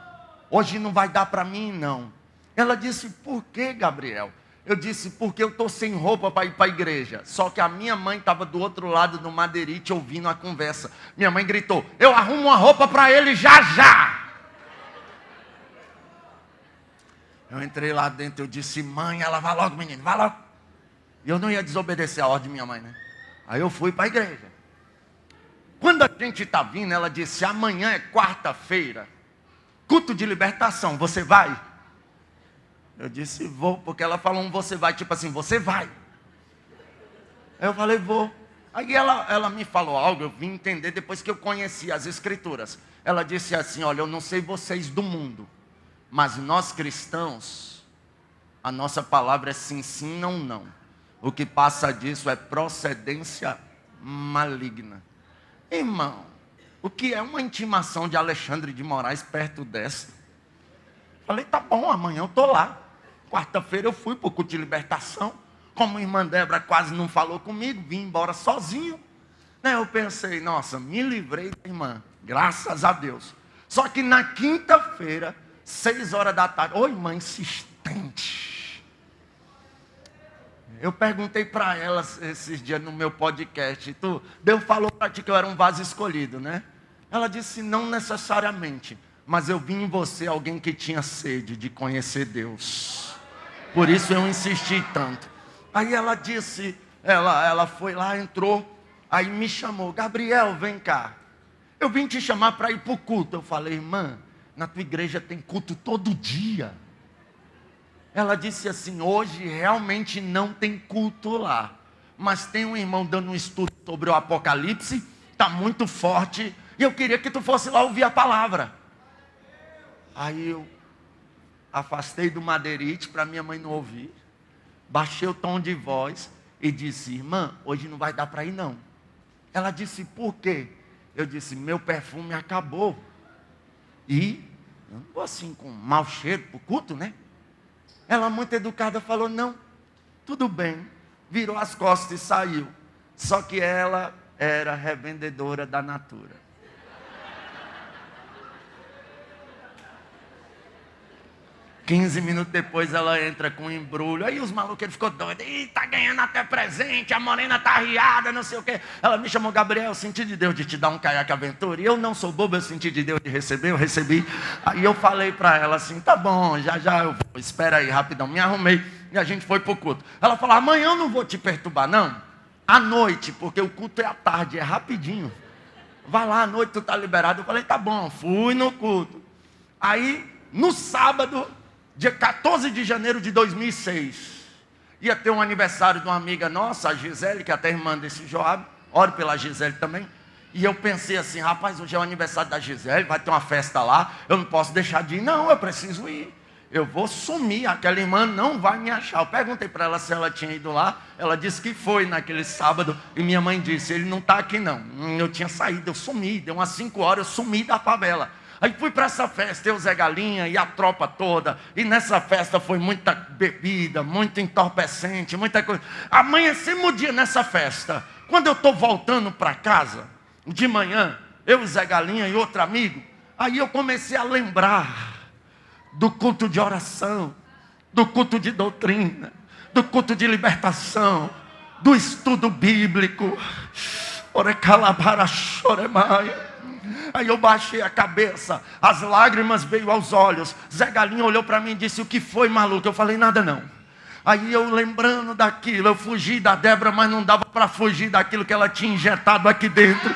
hoje não vai dar para mim não. Ela disse, por que Gabriel? Eu disse, porque eu estou sem roupa para ir para a igreja. Só que a minha mãe estava do outro lado do madeirite ouvindo a conversa. Minha mãe gritou, eu arrumo uma roupa para ele já já. Eu entrei lá dentro, eu disse, mãe, ela vai logo menino, vai logo. E eu não ia desobedecer a ordem de minha mãe, né? Aí eu fui para a igreja. Quando a gente está vindo, ela disse, amanhã é quarta-feira, culto de libertação, você vai? Eu disse, vou, porque ela falou um você vai, tipo assim, você vai. Aí eu falei, vou. Aí ela me falou algo, eu vim entender depois que eu conheci as escrituras. Ela disse assim, olha, eu não sei vocês do mundo, mas nós cristãos, a nossa palavra é sim, sim, não, não. O que passa disso é procedência maligna. Irmão, o que é uma intimação de Alexandre de Moraes perto dessa? Falei, tá bom, amanhã eu estou lá. Quarta-feira eu fui para o culto de libertação. Como a irmã Débora quase não falou comigo, vim embora sozinho. Eu pensei, nossa, me livrei da irmã, graças a Deus. Só que na quinta-feira, 6 horas da tarde, ô irmã insistente. Eu perguntei para ela esses dias no meu podcast, Deus falou para ti que eu era um vaso escolhido, né? Ela disse, não necessariamente, mas eu vi em você alguém que tinha sede de conhecer Deus. Por isso eu insisti tanto. Aí ela disse, ela foi lá, entrou, aí me chamou, Gabriel, vem cá. Eu vim te chamar para ir para o culto. Eu falei, irmã, na tua igreja tem culto todo dia. Ela disse assim, hoje realmente não tem culto lá, mas tem um irmão dando um estudo sobre o Apocalipse, está muito forte, e eu queria que tu fosse lá ouvir a palavra. Aí eu afastei do madeirite para minha mãe não ouvir, baixei o tom de voz e disse, irmã, hoje não vai dar para ir não. Ela disse, por quê? Eu disse, meu perfume acabou. E eu não vou assim com mau cheiro para o culto, né? Ela, muito educada, falou, não, tudo bem. Virou as costas e saiu. Só que ela era revendedora da Natura. 15 minutos depois ela entra com um embrulho. Aí os malucos, ele ficou doido. Ih, tá ganhando até presente, a morena tá riada, não sei o quê. Ela me chamou, Gabriel, eu senti de Deus de te dar um caiaque aventura. E eu não sou bobo, eu senti de Deus de receber, eu recebi. Aí eu falei pra ela assim, tá bom, já eu vou, espera aí, rapidão. Me arrumei e a gente foi pro culto. Ela falou, amanhã eu não vou te perturbar não, à noite, porque o culto é à tarde, é rapidinho. Vai lá à noite, tu tá liberado. Eu falei, tá bom, fui no culto. Aí, no sábado, dia 14 de janeiro de 2006, ia ter um aniversário de uma amiga nossa, a Gisele, que é até irmã desse Joab. Ore pela Gisele também. E eu pensei assim, rapaz, hoje é o aniversário da Gisele, vai ter uma festa lá, eu não posso deixar de ir. Não, eu preciso ir. Eu vou sumir, aquela irmã não vai me achar. Eu perguntei para ela se ela tinha ido lá. Ela disse que foi naquele sábado. E minha mãe disse, ele não está aqui não. Eu tinha saído, eu sumi, deu umas 5 horas, eu sumi da favela. Aí fui para essa festa, eu, Zé Galinha e a tropa toda. E nessa festa foi muita bebida, muito entorpecente, muita coisa. Amanhecemos o dia nessa festa. Quando eu estou voltando para casa, de manhã, eu, Zé Galinha e outro amigo, aí eu comecei a lembrar do culto de oração, do culto de doutrina, do culto de libertação, do estudo bíblico. Aí eu baixei a cabeça, as lágrimas veio aos olhos. Zé Galinha olhou para mim e disse, o que foi, maluco? Eu falei, nada não. Aí eu lembrando daquilo, eu fugi da Débora, mas não dava para fugir daquilo que ela tinha injetado aqui dentro.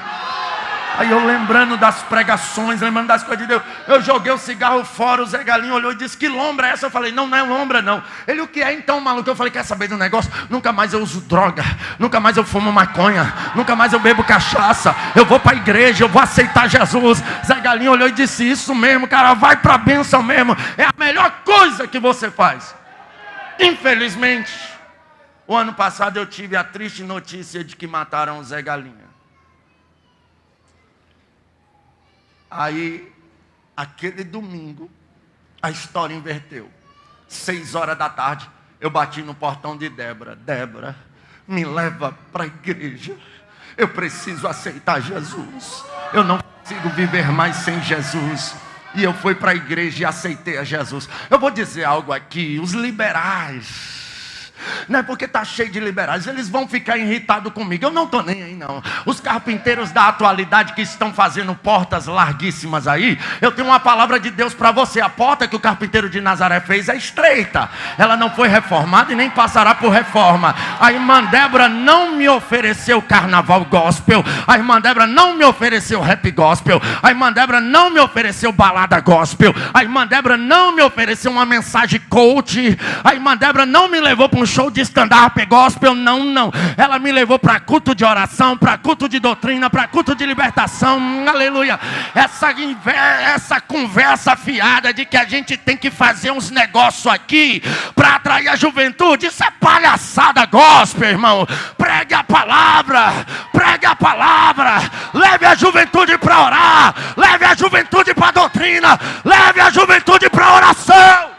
Aí eu lembrando das pregações, lembrando das coisas de Deus, eu joguei o cigarro fora, o Zé Galinha olhou e disse, que lombra é essa? Eu falei, não, não é lombra não. Ele, o que é então, maluco? Eu falei, quer saber do negócio? Nunca mais eu uso droga, nunca mais eu fumo maconha, nunca mais eu bebo cachaça, eu vou para a igreja, eu vou aceitar Jesus. Zé Galinha olhou e disse, isso mesmo, cara, vai para a bênção mesmo, é a melhor coisa que você faz. Infelizmente, o ano passado eu tive a triste notícia de que mataram o Zé Galinha. Aí, aquele domingo, a história inverteu. 6 horas da tarde, eu bati no portão de Débora. Débora, me leva para a igreja. Eu preciso aceitar Jesus. Eu não consigo viver mais sem Jesus. E eu fui para a igreja e aceitei a Jesus. Eu vou dizer algo aqui, os liberais, não é porque está cheio de liberais, eles vão ficar irritados comigo. Eu não estou nem aí não. Os carpinteiros da atualidade que estão fazendo portas larguíssimas aí, eu tenho uma palavra de Deus para você. A porta que o carpinteiro de Nazaré fez é estreita, ela não foi reformada e nem passará por reforma. A irmã Débora não me ofereceu carnaval gospel, a irmã Débora não me ofereceu rap gospel, a irmã Débora não me ofereceu balada gospel, a irmã Débora não me ofereceu uma mensagem coach, a irmã Débora não me levou para um show de stand-up gospel, não. Ela me levou para culto de oração, para culto de doutrina, para culto de libertação, aleluia. Essa conversa fiada de que a gente tem que fazer uns negócios aqui para atrair a juventude, isso é palhaçada gospel, irmão. Pregue a palavra, leve a juventude para orar, leve a juventude para doutrina, leve a juventude para oração.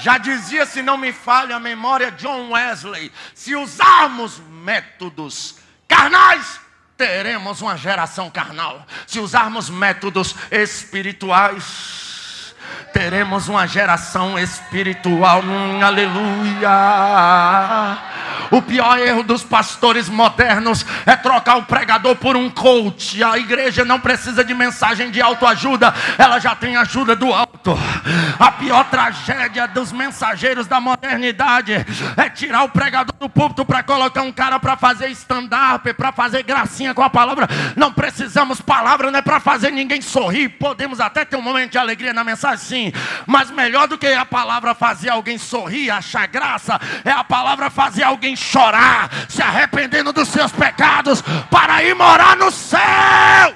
Já dizia, se não me falha a memória, John Wesley, se usarmos métodos carnais, teremos uma geração carnal. Se usarmos métodos espirituais, teremos uma geração espiritual. Aleluia. O pior erro dos pastores modernos é trocar o pregador por um coach. A igreja não precisa de mensagem de autoajuda, ela já tem ajuda do alto. A pior tragédia dos mensageiros da modernidade é tirar o pregador do púlpito para colocar um cara para fazer stand-up, para fazer gracinha com a palavra. Não precisamos palavra, não é para fazer ninguém sorrir. Podemos até ter um momento de alegria na mensagem, sim, mas melhor do que a palavra fazer alguém sorrir, achar graça, é a palavra fazer alguém chorar, se arrependendo dos seus pecados, para ir morar no céu.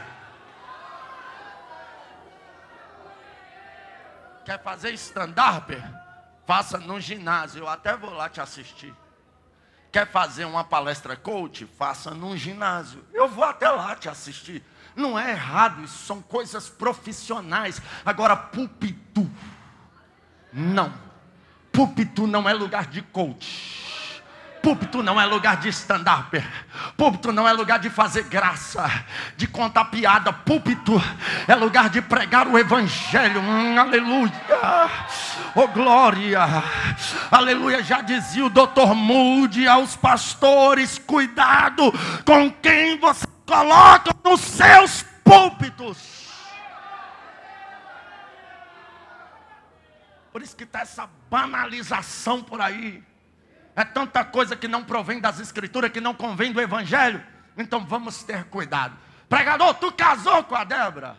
Quer fazer stand-up? Faça no ginásio, eu até vou lá te assistir. Quer fazer uma palestra coach? Faça num ginásio. Eu vou até lá te assistir. Não é errado, isso são coisas profissionais. Agora, púlpito, não. Púlpito não é lugar de coach. Púlpito não é lugar de stand-up. Púlpito não é lugar de fazer graça, de contar piada. Púlpito é lugar de pregar o evangelho. Aleluia. Oh glória. Aleluia. Já dizia o Dr. Moody aos pastores: cuidado com quem você coloca nos seus púlpitos. Por isso que está essa banalização por aí. É tanta coisa que não provém das escrituras, que não convém do evangelho. Então vamos ter cuidado. Pregador, tu casou com a Débora?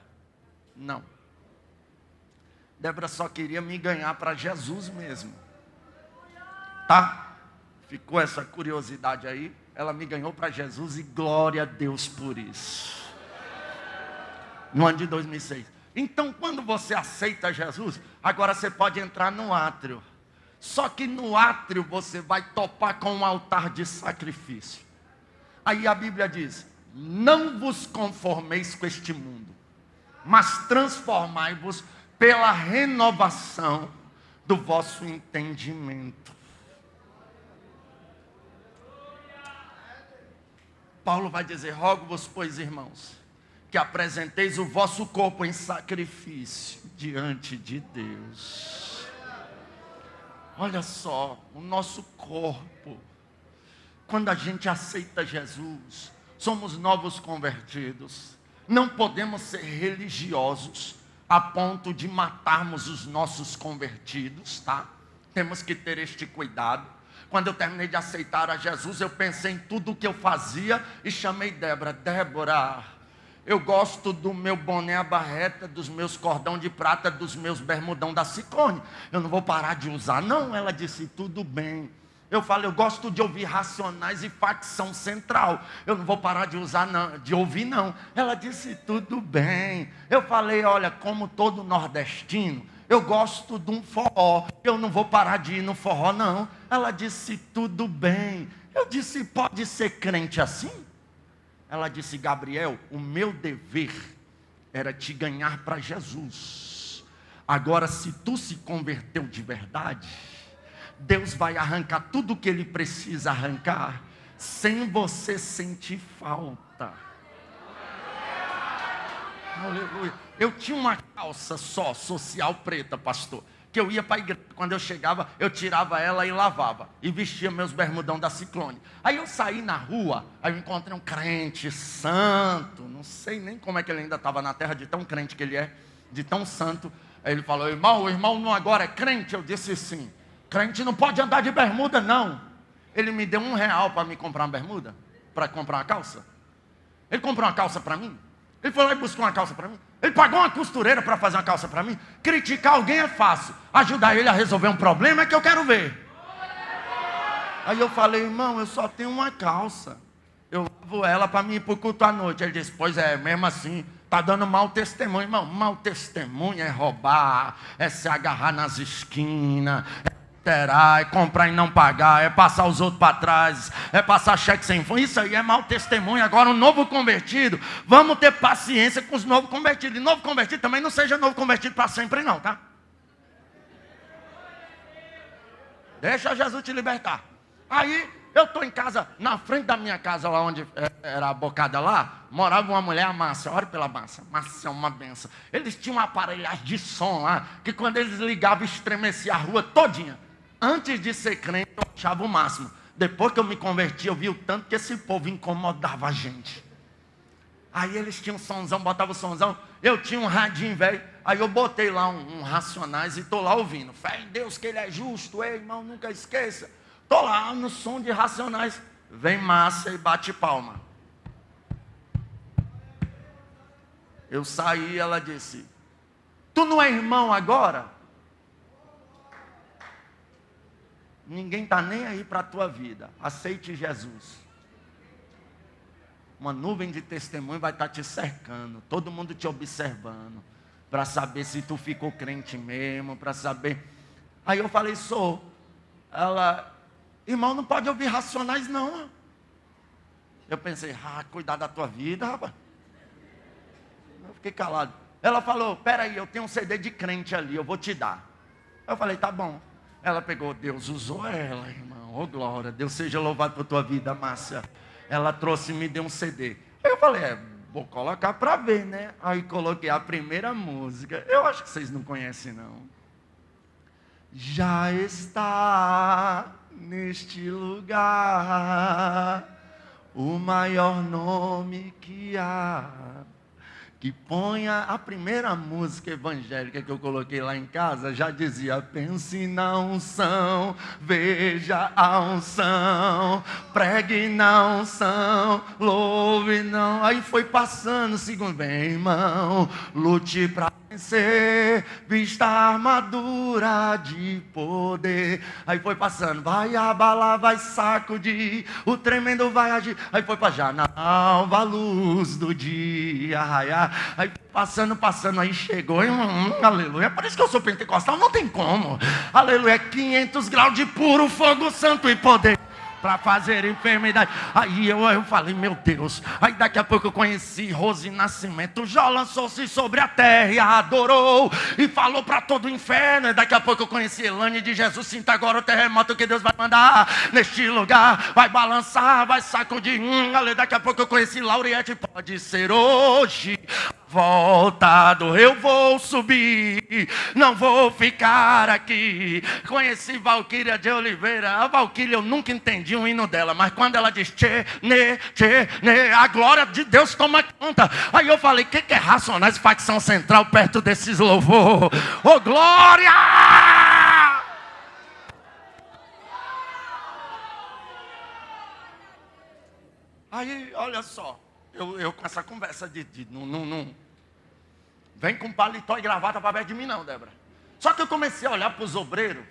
Não. Débora só queria me ganhar para Jesus mesmo. Tá? Ficou essa curiosidade aí. Ela me ganhou para Jesus e glória a Deus por isso. No ano de 2006. Então quando você aceita Jesus, agora você pode entrar no átrio. Só que no átrio você vai topar com um altar de sacrifício. Aí a Bíblia diz: não vos conformeis com este mundo, mas transformai-vos pela renovação do vosso entendimento. Paulo vai dizer: rogo-vos, pois, irmãos, que apresenteis o vosso corpo em sacrifício diante de Deus. Olha só, o nosso corpo, quando a gente aceita Jesus, somos novos convertidos. Não podemos ser religiosos a ponto de matarmos os nossos convertidos, tá? Temos que ter este cuidado. Quando eu terminei de aceitar a Jesus, eu pensei em tudo o que eu fazia e chamei Débora. Débora, eu gosto do meu boné à barreta, dos meus cordão de prata, dos meus bermudão da Ciccone. Eu não vou parar de usar, não. Ela disse: tudo bem. Eu falei: eu gosto de ouvir Racionais e Facção Central. Eu não vou parar de usar, não, de ouvir, não. Ela disse: tudo bem. Eu falei: olha, como todo nordestino, eu gosto de um forró. Eu não vou parar de ir no forró, não. Ela disse: tudo bem. Eu disse: pode ser crente assim? Ela disse: Gabriel, o meu dever era te ganhar para Jesus. Agora, se tu se converteu de verdade, Deus vai arrancar tudo o que Ele precisa arrancar, sem você sentir falta. Aleluia. Eu tinha uma calça só, social preta, pastor, que eu ia para a igreja. Quando eu chegava, eu tirava ela e lavava. E vestia meus bermudão da Ciclone. Aí eu saí na rua, aí eu encontrei um crente santo. Não sei nem como é que ele ainda estava na terra, de tão crente que ele é, de tão santo. Aí ele falou: irmão, o irmão não agora é crente? Eu disse: sim. Crente não pode andar de bermuda, não. Ele me deu R$1 para me comprar uma bermuda, para comprar uma calça. Ele comprou uma calça para mim. Ele foi lá e buscou uma calça para mim. Ele pagou uma costureira para fazer uma calça para mim. Criticar alguém é fácil. Ajudar ele a resolver um problema é que eu quero ver. Aí eu falei: irmão, eu só tenho uma calça. Eu lavo ela para mim ir para o culto à noite. Ele disse: pois é, mesmo assim, está dando mau testemunho. Irmão, mau testemunho é roubar, é se agarrar nas esquinas, é comprar e não pagar, é passar os outros para trás, é passar cheque sem fundo. Isso aí é mau testemunho. Agora, um novo convertido, vamos ter paciência com os novos convertidos. E novo convertido também não seja novo convertido para sempre, não, tá? Deixa Jesus te libertar. Aí eu estou em casa, na frente da minha casa, lá onde era a bocada lá, morava uma mulher, a Márcia. Olha pela Márcia. Márcia é uma benção. Eles tinham uma aparelhagem de som lá, que quando eles ligavam, estremecia a rua todinha. Antes de ser crente, eu achava o máximo. Depois que eu me converti, eu vi o tanto que esse povo incomodava a gente. Aí eles tinham um sonzão, botavam o sonzão. Eu tinha um radinho velho. Aí eu botei lá um Racionais e estou lá ouvindo. Fé em Deus que Ele é justo. Ei, irmão, nunca esqueça. Estou lá no som de Racionais. Vem Márcia e bate palma. Eu saí e ela disse: tu não é irmão agora? Ninguém está nem aí para a tua vida. Aceite Jesus. Uma nuvem de testemunho vai estar te cercando. Todo mundo te observando. Para saber se tu ficou crente mesmo. Para saber. Aí eu falei: sou. Ela: Irmão, não pode ouvir Racionais, não. Eu pensei, cuidar da tua vida, rapaz. Eu fiquei calado. Ela falou, peraí, eu tenho um CD de crente ali, eu vou te dar. Eu falei, tá bom. Ela pegou, Deus usou ela, irmão. Oh, glória, Deus seja louvado por tua vida, Márcia. Ela trouxe e me deu um CD. Eu falei, vou colocar para ver, né? Aí coloquei a primeira música. Eu acho que vocês não conhecem, não. Já está neste lugar o maior nome que há. Que ponha a primeira música evangélica que eu coloquei lá em casa, já dizia, pense na unção, veja a unção, pregue na unção, louve não. Aí foi passando, segundo, bem irmão, lute para vencer, vista a armadura de poder. Aí foi passando, vai abalar, vai sacudir, o tremendo vai agir. Aí foi para já na alva luz do dia raiar. Aí passando, aí chegou, aleluia. É por isso que eu sou pentecostal, não tem como. Aleluia, 500 graus de puro fogo santo e poder para fazer enfermidade. Aí eu falei, meu Deus. Aí daqui a pouco eu conheci Rose Nascimento. Já lançou-se sobre a terra e a adorou e falou para todo o inferno. E daqui a pouco eu conheci Elane de Jesus. Sinta agora o terremoto que Deus vai mandar neste lugar. Vai balançar, vai sacudir. Daqui a pouco eu conheci Lauriette. Pode ser hoje. Voltado, eu vou subir, não vou ficar aqui. Conheci Valquíria de Oliveira. A Valquíria eu nunca entendi um hino dela, mas quando ela diz tchê, né, a glória de Deus toma conta. Aí eu falei, que é Racionais, facção central perto desses louvor? Ô glória! Aí, olha só, eu com essa conversa não vem com paletó e gravata para perto de mim não, Débora. Só que eu comecei a olhar para os obreiros.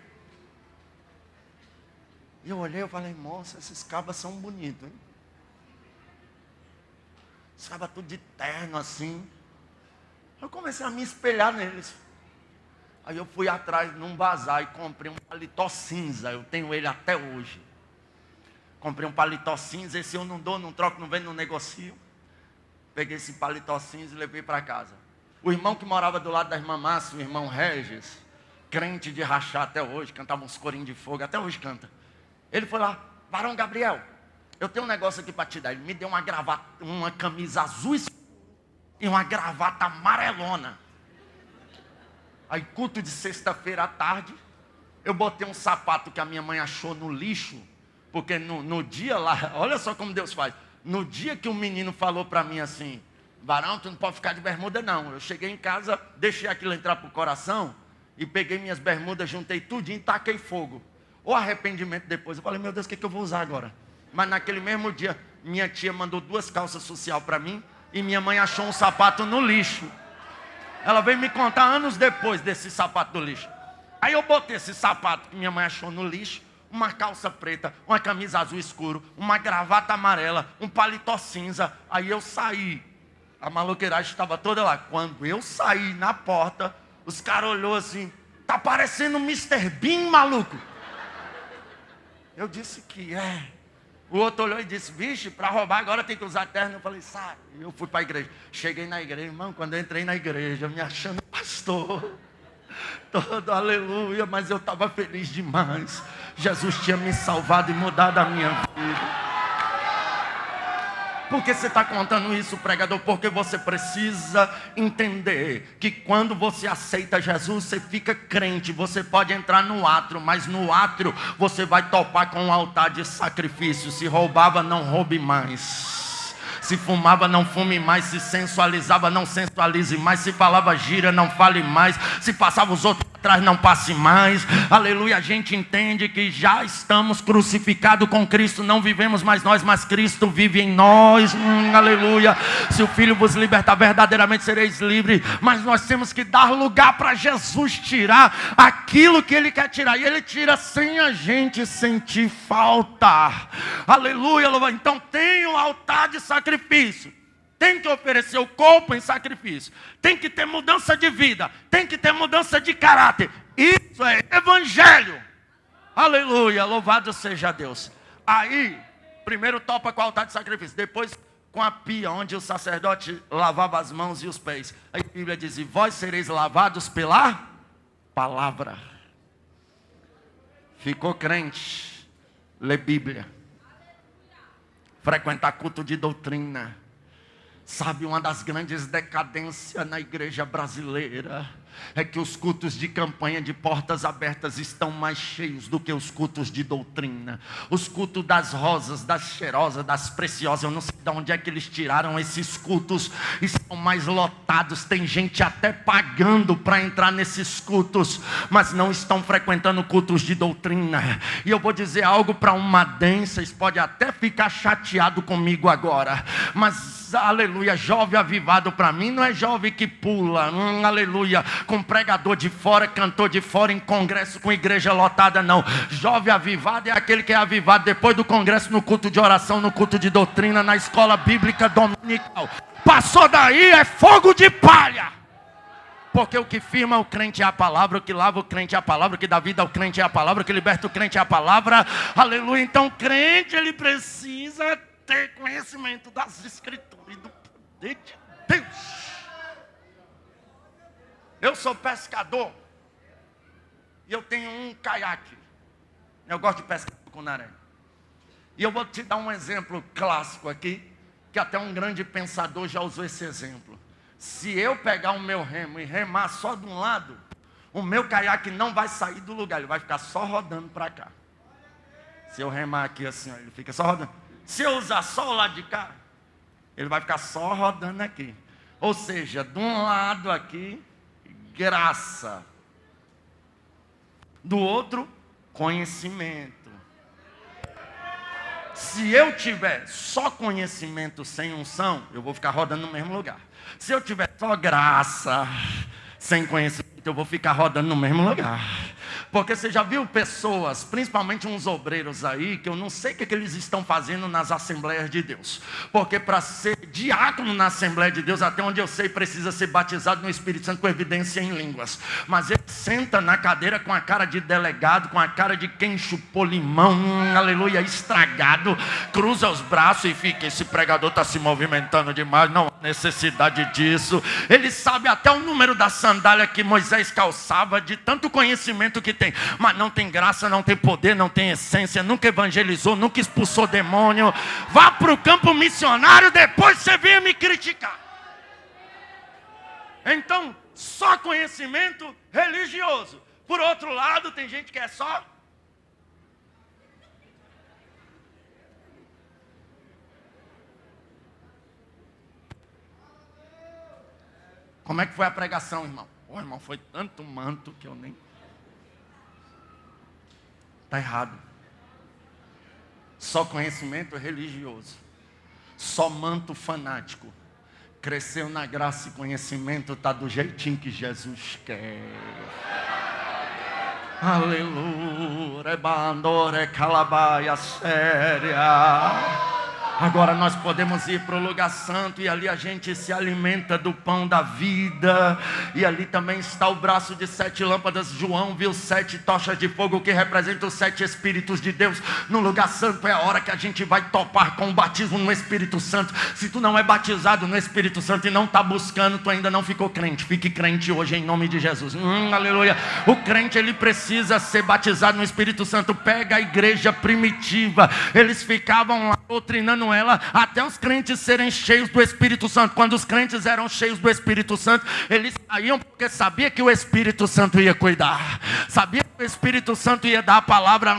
E eu olhei e falei, moça, esses cabas são bonitos, hein? Esses cabas tudo de terno assim. Eu comecei a me espelhar neles. Aí eu fui atrás num bazar e comprei um paletó cinza. Eu tenho ele até hoje. Comprei um paletó cinza, esse eu não dou, não troco, não vendo, não negocio. Peguei esse paletó cinza e levei para casa. O irmão que morava do lado da irmã Márcia, o irmão Regis, crente de rachar até hoje, cantava uns corinhos de fogo, até hoje canta. Ele foi lá, varão Gabriel, eu tenho um negócio aqui para te dar. Ele me deu uma gravata, uma camisa azul e uma gravata amarelona. Aí culto de sexta-feira à tarde, eu botei um sapato que a minha mãe achou no lixo, porque no dia lá, olha só como Deus faz. No dia que o menino falou para mim assim, varão, tu não pode ficar de bermuda não. Eu cheguei em casa, deixei aquilo entrar pro coração e peguei minhas bermudas, juntei tudinho e taquei fogo. O arrependimento depois, eu falei, meu Deus, o que eu vou usar agora? Mas naquele mesmo dia, minha tia mandou 2 calças social para mim e minha mãe achou um sapato no lixo. Ela veio me contar anos depois desse sapato do lixo. Aí eu botei esse sapato que minha mãe achou no lixo, uma calça preta, uma camisa azul escuro, uma gravata amarela, um paletó cinza. Aí eu saí. A maloqueiragem estava toda lá. Quando eu saí na porta, os caras olhou assim, tá parecendo um Mr. Bean, maluco. Eu disse que é. O outro olhou e disse, vixe, para roubar agora tem que usar terno. Eu falei, sabe? Eu fui para a igreja. Cheguei na igreja, irmão, quando eu entrei na igreja, me achando pastor. Todo aleluia, mas eu estava feliz demais. Jesus tinha me salvado e mudado a minha vida. Por que você está contando isso, pregador? Porque você precisa entender que quando você aceita Jesus, você fica crente. Você pode entrar no átrio, mas no átrio você vai topar com um altar de sacrifício. Se roubava, não roube mais. Se fumava, não fume mais. Se sensualizava, não sensualize mais. Se falava gira, não fale mais. Se passava os outros atrás, não passe mais. Aleluia, a gente entende que já estamos crucificados com Cristo. Não vivemos mais nós, mas Cristo vive em nós. Aleluia. Se o Filho vos libertar, verdadeiramente sereis livres. Mas nós temos que dar lugar para Jesus tirar aquilo que Ele quer tirar. E Ele tira sem a gente sentir falta. Aleluia, louva. Então tem o altar de sacrifício. Tem que oferecer o corpo em sacrifício. Tem que ter mudança de vida. Tem que ter mudança de caráter. Isso é evangelho. Aleluia, louvado seja Deus. Aí, primeiro topa com o altar de sacrifício, depois com a pia, onde o sacerdote lavava as mãos e os pés. Aí a Bíblia diz, e vós sereis lavados pela palavra. Ficou crente, lê Bíblia, frequentar culto de doutrina. Sabe, uma das grandes decadências na igreja brasileira é que os cultos de campanha de portas abertas estão mais cheios do que os cultos de doutrina. Os cultos das rosas, das cheirosas, das preciosas, eu não sei de onde é que eles tiraram esses cultos, estão mais lotados. Tem gente até pagando para entrar nesses cultos, mas não estão frequentando cultos de doutrina. E eu vou dizer algo para uma densa, vocês podem até ficar chateado comigo agora, mas aleluia, jovem avivado para mim não é jovem que pula, aleluia, com pregador de fora, cantor de fora, em congresso com igreja lotada, não. Jovem avivado é aquele que é avivado depois do congresso, no culto de oração, no culto de doutrina, na escola bíblica dominical. Passou daí é fogo de palha. Porque o que firma o crente é a palavra, o que lava o crente é a palavra, o que dá vida ao crente é a palavra, o que liberta o crente é a palavra. Aleluia. Então o crente, ele precisa ter conhecimento das escrituras e do poder de Deus. Eu sou pescador e eu tenho um caiaque. Eu gosto de pescar com naré. E eu vou te dar um exemplo clássico aqui, que até um grande pensador já usou esse exemplo. Se eu pegar o meu remo e remar só de um lado, o meu caiaque não vai sair do lugar, ele vai ficar só rodando para cá. Se eu remar aqui assim, ó, ele fica só rodando. Se eu usar só o lado de cá, ele vai ficar só rodando aqui. Ou seja, de um lado aqui, graça. Do outro, conhecimento. Se eu tiver só conhecimento sem unção, eu vou ficar rodando no mesmo lugar. Se eu tiver só graça, sem conhecimento, eu vou ficar rodando no mesmo lugar. Porque você já viu pessoas, principalmente uns obreiros aí, que eu não sei o que eles estão fazendo nas Assembleias de Deus. Porque para ser diácono na Assembleia de Deus, até onde eu sei, precisa ser batizado no Espírito Santo com evidência em línguas. Mas ele senta na cadeira com a cara de delegado, com a cara de quem chupou limão, aleluia, estragado, cruza os braços e fica, esse pregador está se movimentando demais, não há necessidade disso. Ele sabe até o número da sandália que Moisés calçava, de tanto conhecimento que tem, mas não tem graça, não tem poder, não tem essência, nunca evangelizou, nunca expulsou demônio. Vá para o campo missionário, depois você venha me criticar. Então, só conhecimento religioso. Por outro lado, tem gente que é só... Como é que foi a pregação, irmão? Ô, irmão, foi tanto manto que eu nem... Está errado. Só conhecimento religioso. Só manto fanático. Cresceu na graça e conhecimento, está do jeitinho que Jesus quer. Aleluia. Rebandore calabaia séria. Agora nós podemos ir para o lugar santo e ali a gente se alimenta do pão da vida. E ali também está o braço de 7 lâmpadas. João viu 7 tochas de fogo que representam os 7 Espíritos de Deus. No lugar santo é a hora que a gente vai topar com o batismo no Espírito Santo. Se tu não é batizado no Espírito Santo e não está buscando, tu ainda não ficou crente. Fique crente hoje em nome de Jesus. Aleluia. O crente, ele precisa ser batizado no Espírito Santo. Pega a igreja primitiva. Eles ficavam lá doutrinando ela até os crentes serem cheios do Espírito Santo. Quando os crentes eram cheios do Espírito Santo, eles saíam porque sabia que o Espírito Santo ia cuidar, sabia que o Espírito Santo ia dar a palavra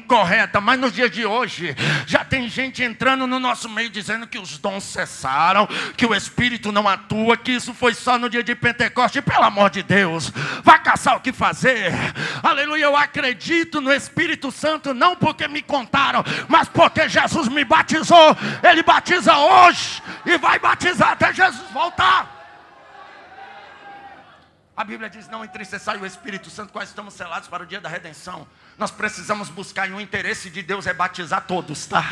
correta. Mas nos dias de hoje já tem gente entrando no nosso meio dizendo que os dons cessaram, que o Espírito não atua, que isso foi só no dia de Pentecoste. Pelo amor de Deus, vai caçar o que fazer. Aleluia. Eu acredito no Espírito Santo não porque me contaram, mas porque Jesus me batizou. Ele batiza hoje e vai batizar até Jesus voltar. A Bíblia diz: não entristeçai o Espírito Santo, quais estamos selados para o dia da redenção. Nós precisamos buscar, e o interesse de Deus é batizar todos, tá?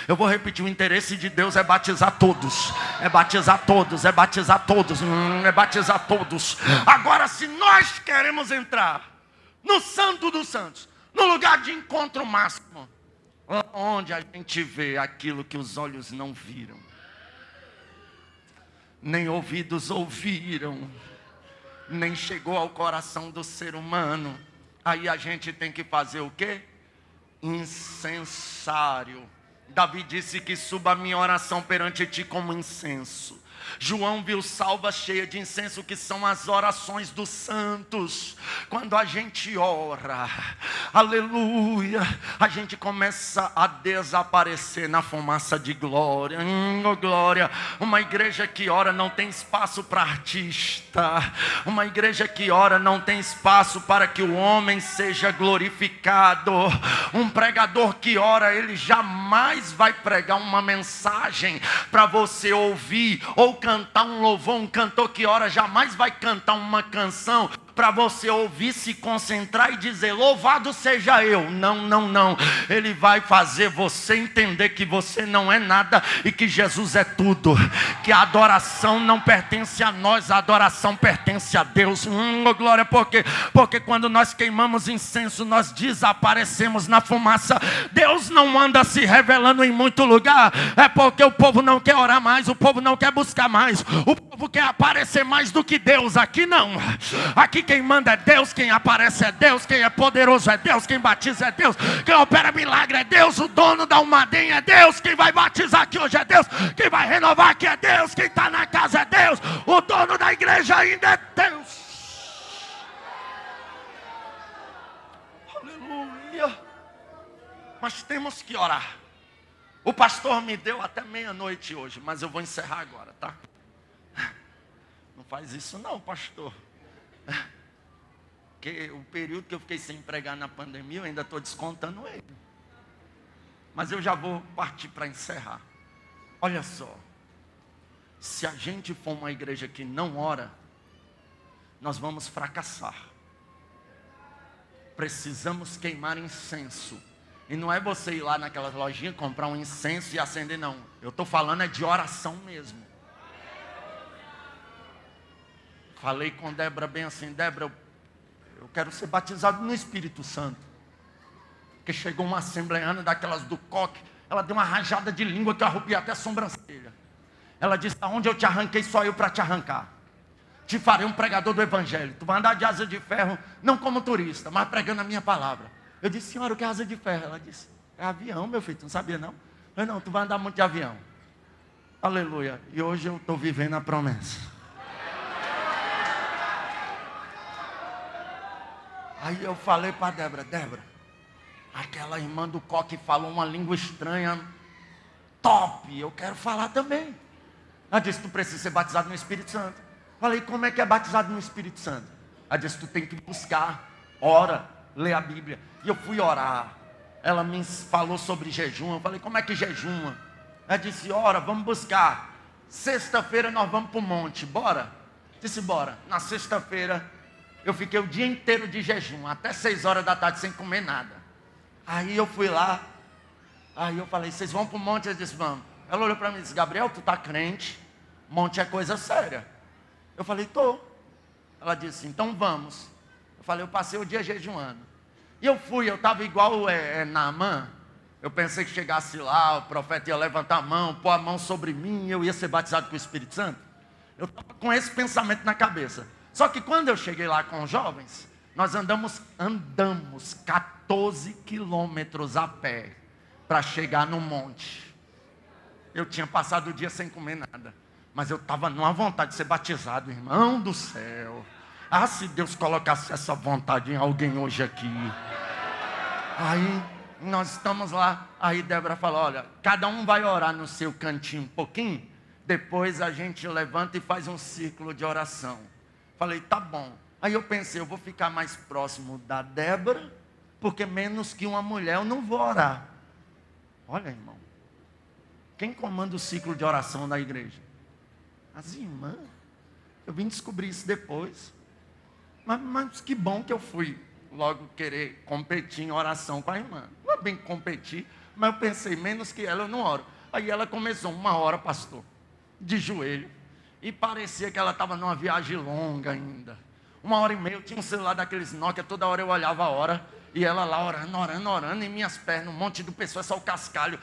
Eu vou repetir: o interesse de Deus é batizar todos. É batizar todos, é batizar todos, é batizar todos. Agora, se nós queremos entrar no Santo dos Santos, no lugar de encontro máximo, onde a gente vê aquilo que os olhos não viram, nem ouvidos ouviram, nem chegou ao coração do ser humano. Aí a gente tem que fazer o quê? Incensário. Davi disse que suba a minha oração perante ti como incenso. João viu salva cheia de incenso, que são as orações dos santos. Quando a gente ora, aleluia, a gente começa a desaparecer na fumaça de glória. Oh, glória. Uma igreja que ora não tem espaço para artista. Uma igreja que ora não tem espaço para que o homem seja glorificado. Um pregador que ora, ele jamais vai pregar uma mensagem para você ouvir ou cantar um louvor. Um cantor que ora jamais vai cantar uma canção para você ouvir, se concentrar e dizer: louvado seja eu. Não, não, não. Ele vai fazer você entender que você não é nada e que Jesus é tudo. Que a adoração não pertence a nós, a adoração pertence a Deus. Glória, porque quando nós queimamos incenso, nós desaparecemos na fumaça. Deus não anda se revelando em muito lugar, é porque o povo não quer orar mais, o povo não quer buscar mais, o povo quer aparecer mais do que Deus. Aqui não. Aqui quem manda é Deus, quem aparece é Deus, quem é poderoso é Deus, quem batiza é Deus, quem opera milagre é Deus, o dono da Almaden é Deus, quem vai batizar aqui hoje é Deus, quem vai renovar aqui é Deus, quem está na casa é Deus, o dono da igreja ainda é Deus. Aleluia. Mas temos que orar. O pastor me deu até meia-noite hoje, mas eu vou encerrar agora, tá? Não faz isso não, pastor. Porque o período que eu fiquei sem pregar na pandemia, eu ainda estou descontando ele. Mas eu já vou partir para encerrar. Olha só. Se a gente for uma igreja que não ora, nós vamos fracassar. Precisamos queimar incenso. E não é você ir lá naquelas lojinhas, comprar um incenso e acender, não. Eu estou falando é de oração mesmo. Falei com Débora bem assim: Débora, eu quero ser batizado no Espírito Santo. Porque chegou uma assembleana daquelas do coque, ela deu uma rajada de língua que eu arrupiei até a sobrancelha. Ela disse: aonde eu te arranquei, só eu para te arrancar. Te farei um pregador do evangelho. Tu vai andar de asa de ferro, não como turista, mas pregando a minha palavra. Eu disse: senhora, o que é asa de ferro? Ela disse: é avião, meu filho, tu não sabia não? Eu falei: não, tu vai andar muito de avião. Aleluia. E hoje eu estou vivendo a promessa. Aí eu falei para Débora: Débora, aquela irmã do coque falou uma língua estranha, top, eu quero falar também. Ela disse: tu precisa ser batizado no Espírito Santo. Falei: como é que é batizado no Espírito Santo? Ela disse: tu tem que buscar, ora, lê a Bíblia. E eu fui orar. Ela me falou sobre jejum. Eu falei: como é que jejuma? Ela disse: ora, vamos buscar. Sexta-feira nós vamos para o monte, bora? Disse: bora. Na sexta-feira eu fiquei o dia inteiro de jejum, até 6 horas da tarde sem comer nada. Aí eu fui lá, aí eu falei: vocês vão para o monte? Ela disse: vamos. Ela olhou para mim e disse: Gabriel, tu tá crente? Monte é coisa séria. Eu falei: tô. Ela disse: então vamos. Eu falei: eu passei o dia jejuando. E eu fui, eu estava igual Naamã. Eu pensei que chegasse lá, o profeta ia levantar a mão, pôr a mão sobre mim e eu ia ser batizado com o Espírito Santo. Eu estava com esse pensamento na cabeça. Só que quando eu cheguei lá com os jovens, nós andamos 14 quilômetros a pé para chegar no monte. Eu tinha passado o dia sem comer nada, mas eu estava numa vontade de ser batizado, irmão do céu. Ah, se Deus colocasse essa vontade em alguém hoje aqui. Aí nós estamos lá, aí Débora falou: olha, cada um vai orar no seu cantinho um pouquinho, depois a gente levanta e faz um círculo de oração. Falei: tá bom. Aí eu pensei: eu vou ficar mais próximo da Débora, porque menos que uma mulher eu não vou orar. Olha, irmão, quem comanda o ciclo de oração da igreja? As irmãs. Eu vim descobrir isso depois. Mas que bom que eu fui logo querer competir em oração com a irmã. Não é bem competir, mas eu pensei: menos que ela eu não oro. Aí ela começou 1 hora, pastor, de joelho. E parecia que ela estava numa viagem longa ainda. 1h30, eu tinha um celular daqueles Nokia, toda hora eu olhava a hora. E ela lá orando, orando, orando, e minhas pernas, um monte de pessoas, só o cascalho,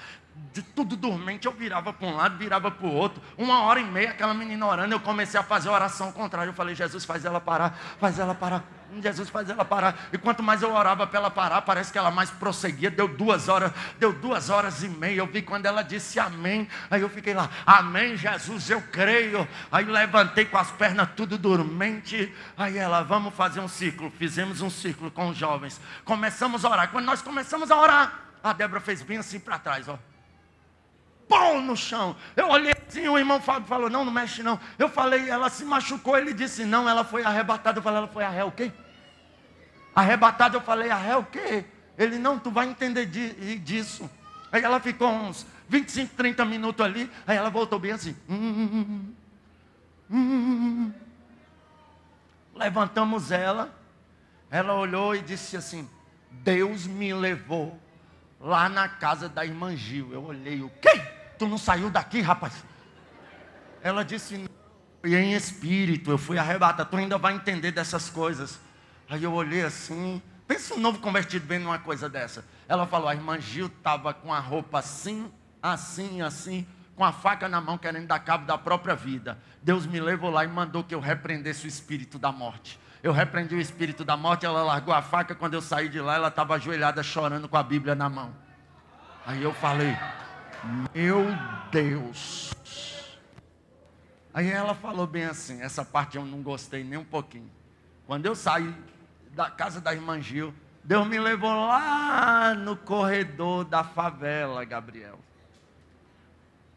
de tudo dormente. Eu virava para um lado, virava para o outro. 1h30, aquela menina orando, eu comecei a fazer a oração contrária. Eu falei, Jesus, faz ela parar, faz ela parar. Jesus, faz ela parar. E quanto mais eu orava para ela parar, parece que ela mais prosseguia. Deu 2h30. Eu vi quando ela disse amém. Aí eu fiquei lá, amém, Jesus, eu creio. Aí levantei com as pernas tudo dormente. Aí ela, vamos fazer um círculo. Fizemos um círculo com os jovens. Começamos a orar. Quando nós começamos a orar, a Débora fez bem assim para trás, ó. Pão no chão. Eu olhei assim, o irmão Fábio falou, não mexe não. Eu falei, ela se machucou, ele disse, não, ela foi arrebatada. Eu falei, ela foi o quê? Arrebatada, eu falei, o quê? Ele, não, tu vai entender disso. Aí ela ficou uns 25, 30 minutos ali, aí ela voltou bem assim. Levantamos ela olhou e disse assim, Deus me levou lá na casa da irmã Gil. Eu olhei, o quê? Tu não saiu daqui, rapaz? Ela disse, não, fui em espírito, eu fui arrebatada, tu ainda vai entender dessas coisas. Aí eu olhei assim, pensa um novo convertido vendo uma coisa dessa. Ela falou, a irmã Gil estava com a roupa assim, assim, assim, com a faca na mão, querendo dar cabo da própria vida. Deus me levou lá e mandou que eu repreendesse o espírito da morte. Eu repreendi o espírito da morte, ela largou a faca. Quando eu saí de lá, ela estava ajoelhada chorando com a Bíblia na mão. Aí eu falei, meu Deus. Aí ela falou bem assim, essa parte eu não gostei nem um pouquinho. Quando eu saí da casa da irmã Gil, Deus me levou lá no corredor da favela, Gabriel.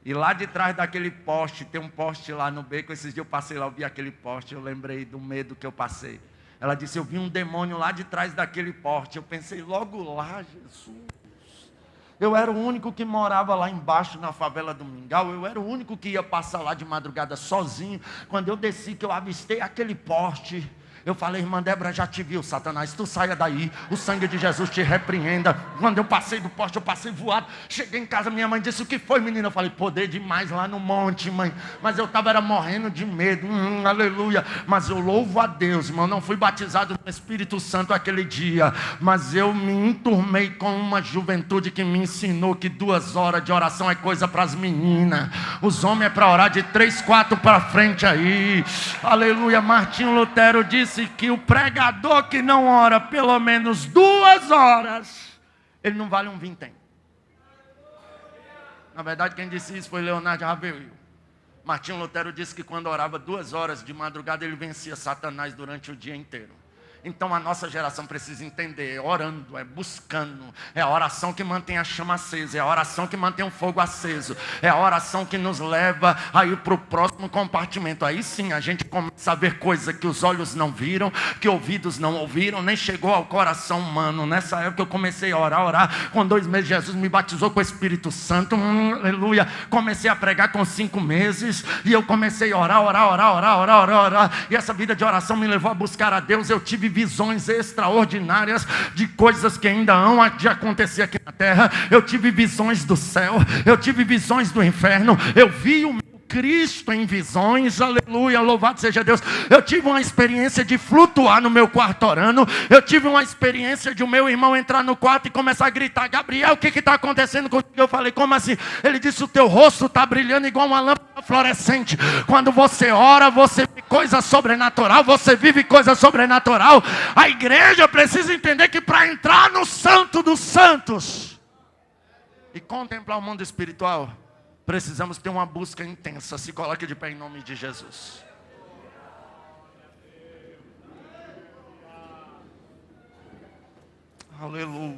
E lá de trás daquele poste, tem um poste lá no beco. Esses dias eu passei lá, eu vi aquele poste, eu lembrei do medo que eu passei. Ela disse, eu vi um demônio lá de trás daquele poste. Eu pensei, logo lá, Jesus. Eu era o único que morava lá embaixo na favela do Mingau. Eu era o único que ia passar lá de madrugada sozinho. Quando eu desci, que eu avistei aquele poste, eu falei, irmã Débora, já te viu, Satanás, tu saia daí, o sangue de Jesus te repreenda. Quando eu passei do poste, eu passei voado. Cheguei em casa, minha mãe disse, o que foi, menina? Eu falei, poder demais lá no monte, mãe. Mas eu estava morrendo de medo, aleluia. Mas eu louvo a Deus, irmão, não fui batizado no Espírito Santo aquele dia. Mas eu me enturmei com uma juventude que me ensinou que 2 horas de oração é coisa para as meninas. Os homens é para orar de 3, 4 para frente aí. Aleluia, Martinho Lutero disse que o pregador que não ora pelo menos 2 horas, ele não vale um vintém. Na verdade, quem disse isso foi Leonardo Ravelio. Martinho Lutero disse que quando orava 2 horas de madrugada, ele vencia Satanás durante o dia inteiro. Então a nossa geração precisa entender, é orando, é buscando, é a oração que mantém a chama acesa, é a oração que mantém o fogo aceso, é a oração que nos leva a ir para o próximo compartimento. Aí sim a gente começa a ver coisas que os olhos não viram, que ouvidos não ouviram, nem chegou ao coração humano. Nessa época eu comecei a orar. Com 2 meses Jesus me batizou com o Espírito Santo, aleluia. Comecei a pregar com 5 meses, e eu comecei a orar, e essa vida de oração me levou a buscar a Deus. Eu tive visões extraordinárias de coisas que ainda hão de acontecer aqui na terra. Eu tive visões do céu, eu tive visões do inferno, eu vi o Cristo em visões, aleluia, louvado seja Deus. Eu tive uma experiência de flutuar no meu quarto orando. Eu tive uma experiência de o meu irmão entrar no quarto e começar a gritar, Gabriel, o que está acontecendo contigo? Eu falei, como assim? Ele disse, o teu rosto está brilhando igual uma lâmpada fluorescente. Quando você ora, você vê coisa sobrenatural, você vive coisa sobrenatural. A igreja precisa entender que para entrar no santo dos santos e contemplar o mundo espiritual, precisamos ter uma busca intensa. Se coloque de pé em nome de Jesus. Aleluia.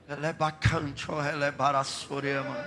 Ele é bacante, ele é baraçorema.